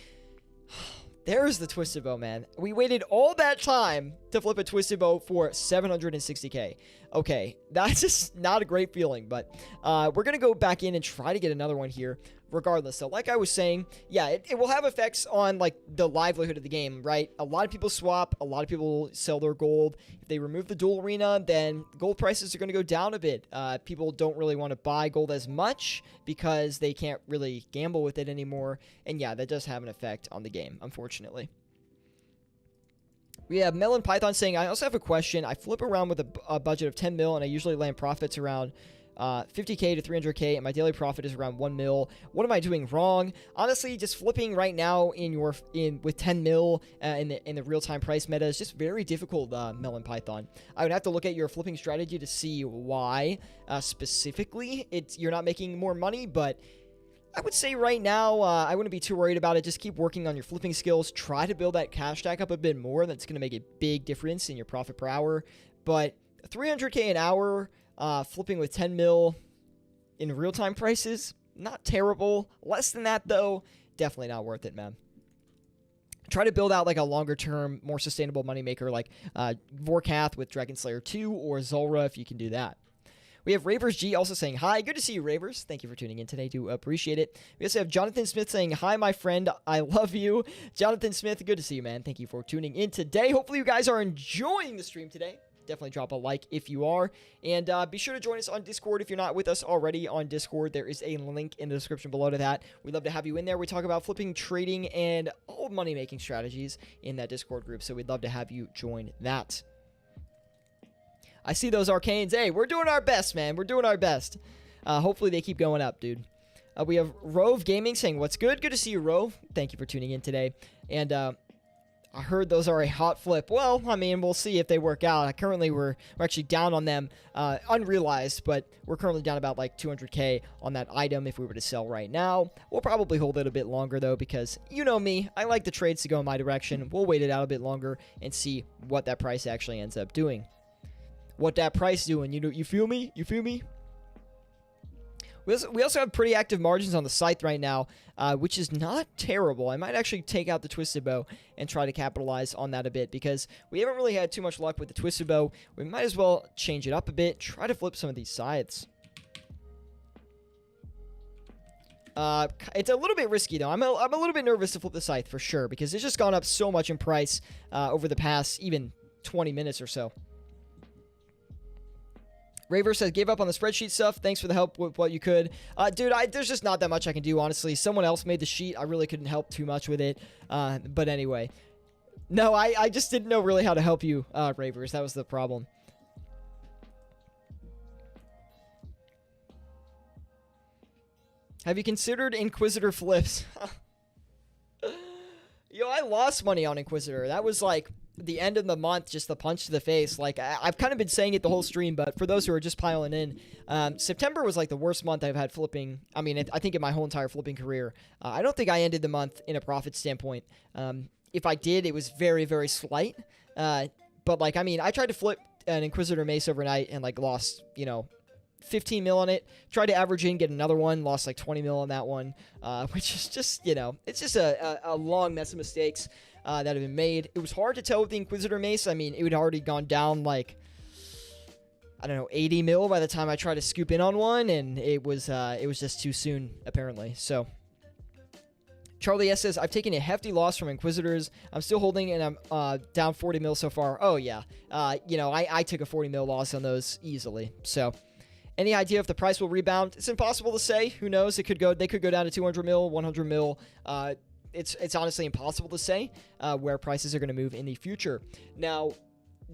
There's the Twisted Bow, man. We waited all that time to flip a Twisted Bow for 760k. Okay, that's just not a great feeling, but we're going to go back in and try to get another one here regardless. So like I was saying, yeah, it will have effects on like the livelihood of the game, right? A lot of people swap, a lot of people sell their gold. If they remove the dual arena, then gold prices are going to go down a bit. People don't really want to buy gold as much because they can't really gamble with it anymore. And yeah, that does have an effect on the game, unfortunately. We have Melon Python saying, I also have a question. I flip around with a budget of 10 mil and I usually land profits around 50k to 300k, and my daily profit is around 1 mil. What am I doing wrong? Honestly, just flipping right now with 10 mil in the real-time price meta is just very difficult, Melon Python. I would have to look at your flipping strategy to see why specifically you're not making more money, but I would say right now, I wouldn't be too worried about it. Just keep working on your flipping skills. Try to build that cash stack up a bit more. That's going to make a big difference in your profit per hour. But 300k an hour, Flipping with 10 mil in real-time prices, not terrible. Less than that, though, definitely not worth it, man. Try to build out like a longer-term, more sustainable moneymaker like Vorkath with Dragon Slayer 2 or Zulrah if you can do that. We have Ravers G also saying hi. Good to see you, Ravers. Thank you for tuning in today. Do appreciate it. We also have Jonathan Smith saying hi, my friend. I love you. Jonathan Smith, good to see you, man. Thank you for tuning in today. Hopefully you guys are enjoying the stream today. Definitely drop a like if you are. And be sure to join us on Discord if you're not with us already on Discord. There is a link in the description below to that. We'd love to have you in there. We talk about flipping, trading, and all money-making strategies in that Discord group. So we'd love to have you join that. I see those arcanes. Hey, we're doing our best, man. We're doing our best. Hopefully they keep going up, dude. We have Rove Gaming saying, what's good? Good to see you, Rove. Thank you for tuning in today. And I heard those are a hot flip. Well, I mean, we'll see if they work out. Currently, we're actually down on them, unrealized, but we're currently down about like 200K on that item if we were to sell right now. We'll probably hold it a bit longer, though, because you know me. I like the trades to go in my direction. We'll wait it out a bit longer and see what that price actually ends up doing. What that price doing, you feel me? You feel me? We also have pretty active margins on the scythe right now, which is not terrible. I might actually take out the Twisted Bow and try to capitalize on that a bit because we haven't really had too much luck with the Twisted Bow. We might as well change it up a bit, try to flip some of these scythes. It's a little bit risky, though. I'm a little bit nervous to flip the scythe for sure because it's just gone up so much in price over the past even 20 minutes or so. Raver says, gave up on the spreadsheet stuff. Thanks for the help with what you could. Dude, there's just not that much I can do, honestly. Someone else made the sheet. I really couldn't help too much with it. But anyway. No, I just didn't know really how to help you, Ravers. That was the problem. Have you considered Inquisitor flips? Yo, I lost money on Inquisitor. That was like the end of the month, just the punch to the face. Like, I've kind of been saying it the whole stream, but for those who are just piling in, September was like the worst month I've had flipping. I mean, I think in my whole entire flipping career. I don't think I ended the month in a profit standpoint. If I did, it was very, very slight. But like, I mean, I tried to flip an Inquisitor Mace overnight and like lost, 15 mil on it. Tried to average in, get another one, lost like 20 mil on that one, which is just, it's just a long mess of mistakes that have been made. It was hard to tell with the Inquisitor Mace. I mean, it had already gone down like, I don't know, 80 mil by the time I tried to scoop in on one, and it was just too soon, apparently. So Charlie S says, I've taken a hefty loss from Inquisitors. I'm still holding, and I'm down 40 mil so far. Oh, yeah. I took a 40 mil loss on those easily. So any idea if the price will rebound? It's impossible to say. Who knows? They could go down to 200 mil, 100 mil. It's honestly impossible to say where prices are going to move in the future. Now,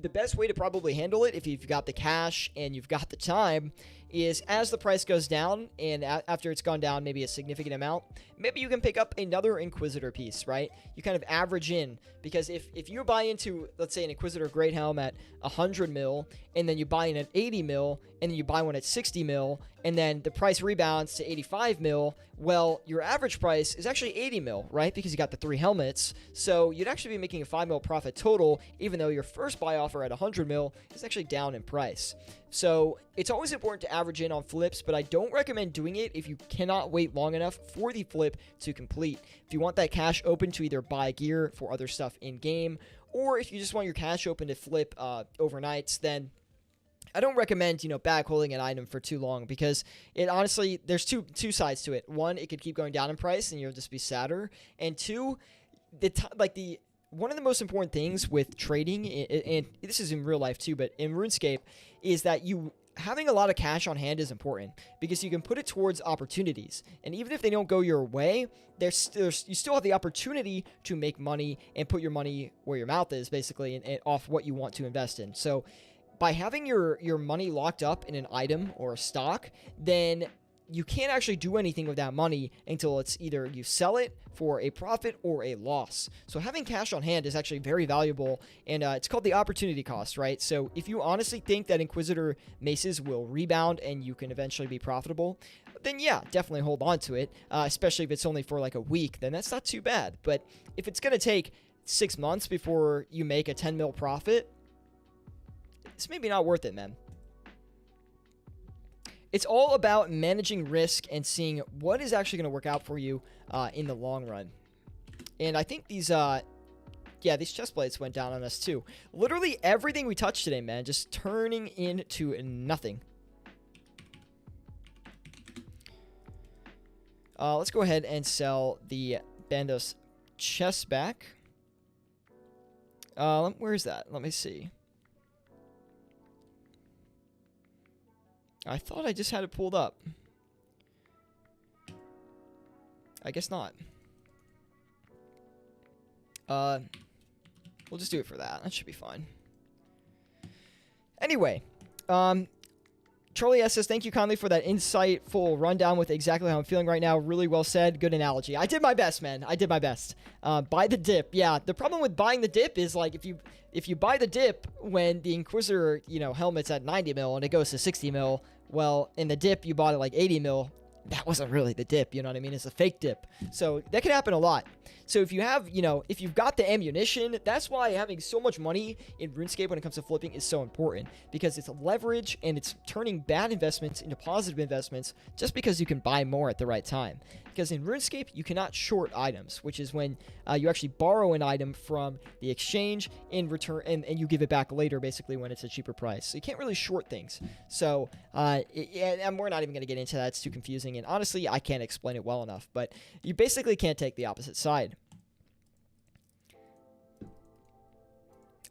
the best way to probably handle it, if you've got the cash and you've got the time, is as the price goes down and after it's gone down maybe a significant amount, maybe you can pick up another Inquisitor piece, right? You kind of average in, because if you buy into, let's say, an Inquisitor Great Helm at 100 mil, and then you buy in at 80 mil, and then you buy one at 60 mil, and then the price rebounds to 85 mil, well, your average price is actually 80 mil, right? Because you got the 3 helmets, so you'd actually be making a 5 mil profit total, even though your first buy offer at 100 mil is actually down in price. So it's always important to average in on flips, but I don't recommend doing it if you cannot wait long enough for the flip to complete. If you want that cash open to either buy gear for other stuff in game, or if you just want your cash open to flip overnights, then I don't recommend, back holding an item for too long, because it honestly, there's two sides to it. One, it could keep going down in price and you'll just be sadder. And two, one of the most important things with trading, and this is in real life too, but in RuneScape, is that having a lot of cash on hand is important, because you can put it towards opportunities. And even if they don't go your way, you still have the opportunity to make money and put your money where your mouth is, basically, and off what you want to invest in. So by having your money locked up in an item or a stock, then you can't actually do anything with that money until it's either you sell it for a profit or a loss. So having cash on hand is actually very valuable, and it's called the opportunity cost, right? So if you honestly think that Inquisitor Maces will rebound and you can eventually be profitable, then yeah, definitely hold on to it, especially if it's only for like a week, then that's not too bad. But if it's going to take 6 months before you make a 10 mil profit, it's maybe not worth it, man. It's all about managing risk and seeing what is actually going to work out for you in the long run. And I think these chest plates went down on us too. Literally everything we touched today, man, just turning into nothing. Let's go ahead and sell the Bandos chest back. Where is that? Let me see. I thought I just had it pulled up. I guess not. We'll just do it for that. That should be fine. Anyway, Charlie S says, thank you kindly for that insightful rundown with exactly how I'm feeling right now. Really well said. Good analogy. I did my best, man. I did my best. Buy the dip. Yeah, the problem with buying the dip is, like, if you buy the dip when the Inquisitor, helmet's at 90 mil and it goes to 60 mil, well, in the dip, you bought it like 80 mil. That wasn't really the dip, you know what I mean? It's a fake dip. So that can happen a lot. So if you have, if you've got the ammunition, that's why having so much money in RuneScape when it comes to flipping is so important, because it's a leverage and it's turning bad investments into positive investments just because you can buy more at the right time. Because in RuneScape, you cannot short items, which is when you actually borrow an item from the exchange in return, and you give it back later, basically, when it's a cheaper price. So you can't really short things. So, and we're not even going to get into that. It's too confusing. And honestly, I can't explain it well enough. But you basically can't take the opposite side.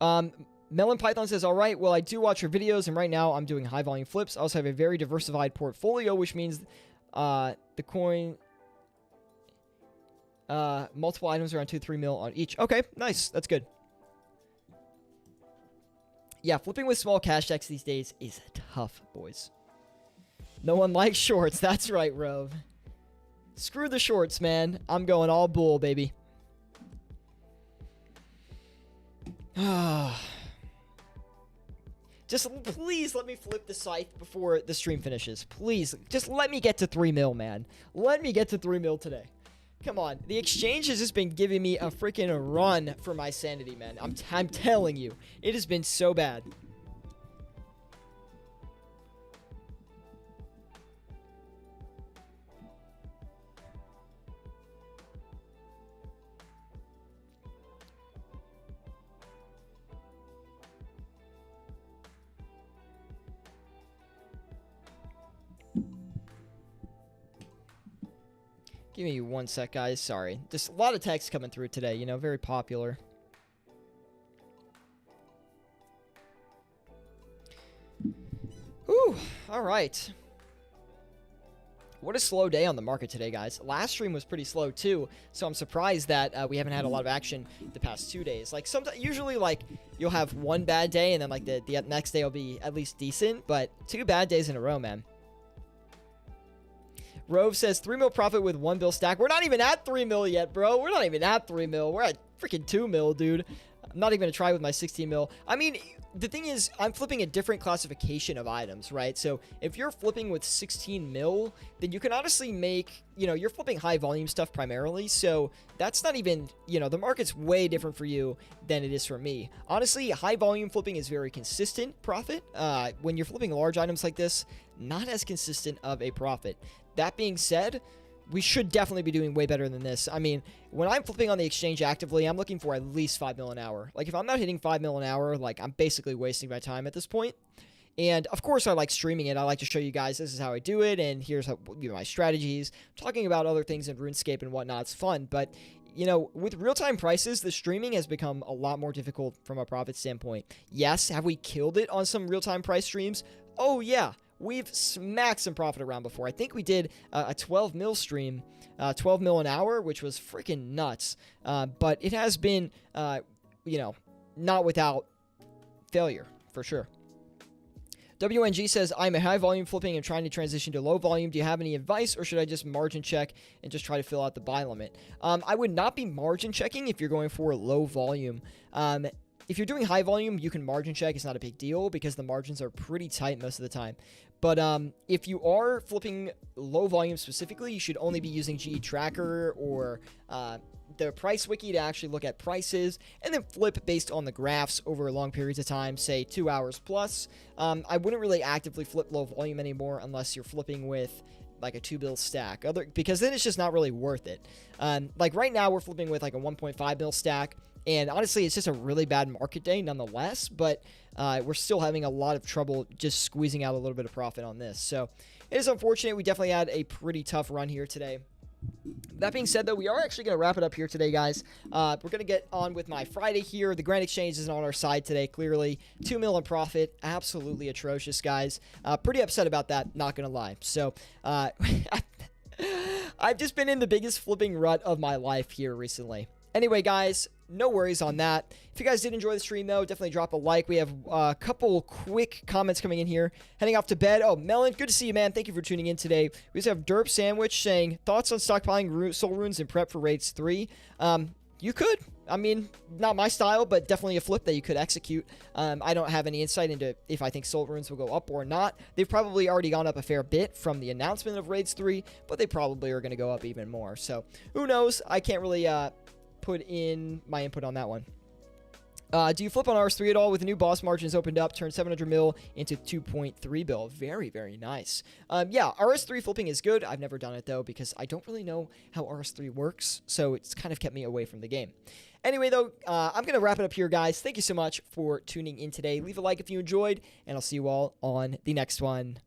Melon Python says, all right, well, I do watch your videos, and right now I'm doing high volume flips. I also have a very diversified portfolio, which means the coin... multiple items around 2-3 mil on each. Okay, nice. That's good. Yeah, flipping with small cash checks these days is tough, boys. No one likes shorts. That's right, Rove. Screw the shorts, man. I'm going all bull, baby. Just please let me flip the scythe before the stream finishes. Please, just let me get to 3 mil, man. Let me get to 3 mil today. Come on. The exchange has just been giving me a freaking run for my sanity, man. I'm telling you. It has been so bad. Give me 1 sec, guys. Sorry. Just a lot of text coming through today, very popular. Whew. All right. What a slow day on the market today, guys. Last stream was pretty slow, too, so I'm surprised that we haven't had a lot of action the past 2 days. Like, usually, like, you'll have one bad day, and then, like, the next day will be at least decent, but 2 bad days in a row, man. Rove says 3 mil profit with 1 bill stack. We're not even at 3 mil yet, bro. We're not even at 3 mil. We're at freaking 2 mil, dude. I'm not even going to try with my 16 mil. I mean, the thing is, I'm flipping a different classification of items, right? So if you're flipping with 16 mil, then you can honestly make, you're flipping high volume stuff primarily. So that's not even, the market's way different for you than it is for me. Honestly, high volume flipping is very consistent profit. When you're flipping large items like this, not as consistent of a profit. That being said, we should definitely be doing way better than this. I mean, when I'm flipping on the exchange actively, I'm looking for at least 5 mil an hour. Like, if I'm not hitting 5 mil an hour, like, I'm basically wasting my time at this point. And, of course, I like streaming it. I like to show you guys this is how I do it, and here's how, my strategies. Talking about other things in RuneScape and whatnot, it's fun. But, with real-time prices, the streaming has become a lot more difficult from a profit standpoint. Yes, have we killed it on some real-time price streams? Oh, yeah. We've smacked some profit around before. I think we did a 12 mil stream, 12 mil an hour, which was freaking nuts. But it has been, not without failure, for sure. WNG says, I'm a high volume flipping and trying to transition to low volume. Do you have any advice, or should I just margin check and just try to fill out the buy limit? I would not be margin checking if you're going for low volume. If you're doing high volume, you can margin check. It's not a big deal because the margins are pretty tight most of the time. But if you are flipping low volume specifically, you should only be using GE Tracker or the price wiki to actually look at prices, and then flip based on the graphs over long periods of time, say 2 hours plus. I wouldn't really actively flip low volume anymore unless you're flipping with like a 2 bill stack, because then it's just not really worth it. Like right now we're flipping with like a 1.5 bill stack, and honestly it's just a really bad market day nonetheless, but we're still having a lot of trouble just squeezing out a little bit of profit on this. So it is unfortunate. We definitely had a pretty tough run here today. That being said, though, we are actually going to wrap it up here today, guys. We're going to get on with my Friday here. The Grand Exchange isn't on our side today, clearly. 2 mil in profit. Absolutely atrocious, guys. Pretty upset about that, not going to lie. So, I've just been in the biggest flipping rut of my life here recently. Anyway, guys, no worries on that. If you guys did enjoy the stream, though, definitely drop a like. We have a couple quick comments coming in here. Heading off to bed. Oh, Melon, good to see you, man. Thank you for tuning in today. We just have Derp Sandwich saying, thoughts on stockpiling soul runes and prep for raids 3? You could. I mean, not my style, but definitely a flip that you could execute. I don't have any insight into if I think soul runes will go up or not. They've probably already gone up a fair bit from the announcement of raids 3, but they probably are going to go up even more. So, who knows? I can't really put in my input on that one. Do you flip on RS3 at all? With the new boss margins opened up, turn 700 mil into 2.3 bill. Very, very nice. Yeah, RS3 flipping is good. I've never done it, though, because I don't really know how RS3 works, so it's kind of kept me away from the game. Anyway, though, I'm going to wrap it up here, guys. Thank you so much for tuning in today. Leave a like if you enjoyed, and I'll see you all on the next one.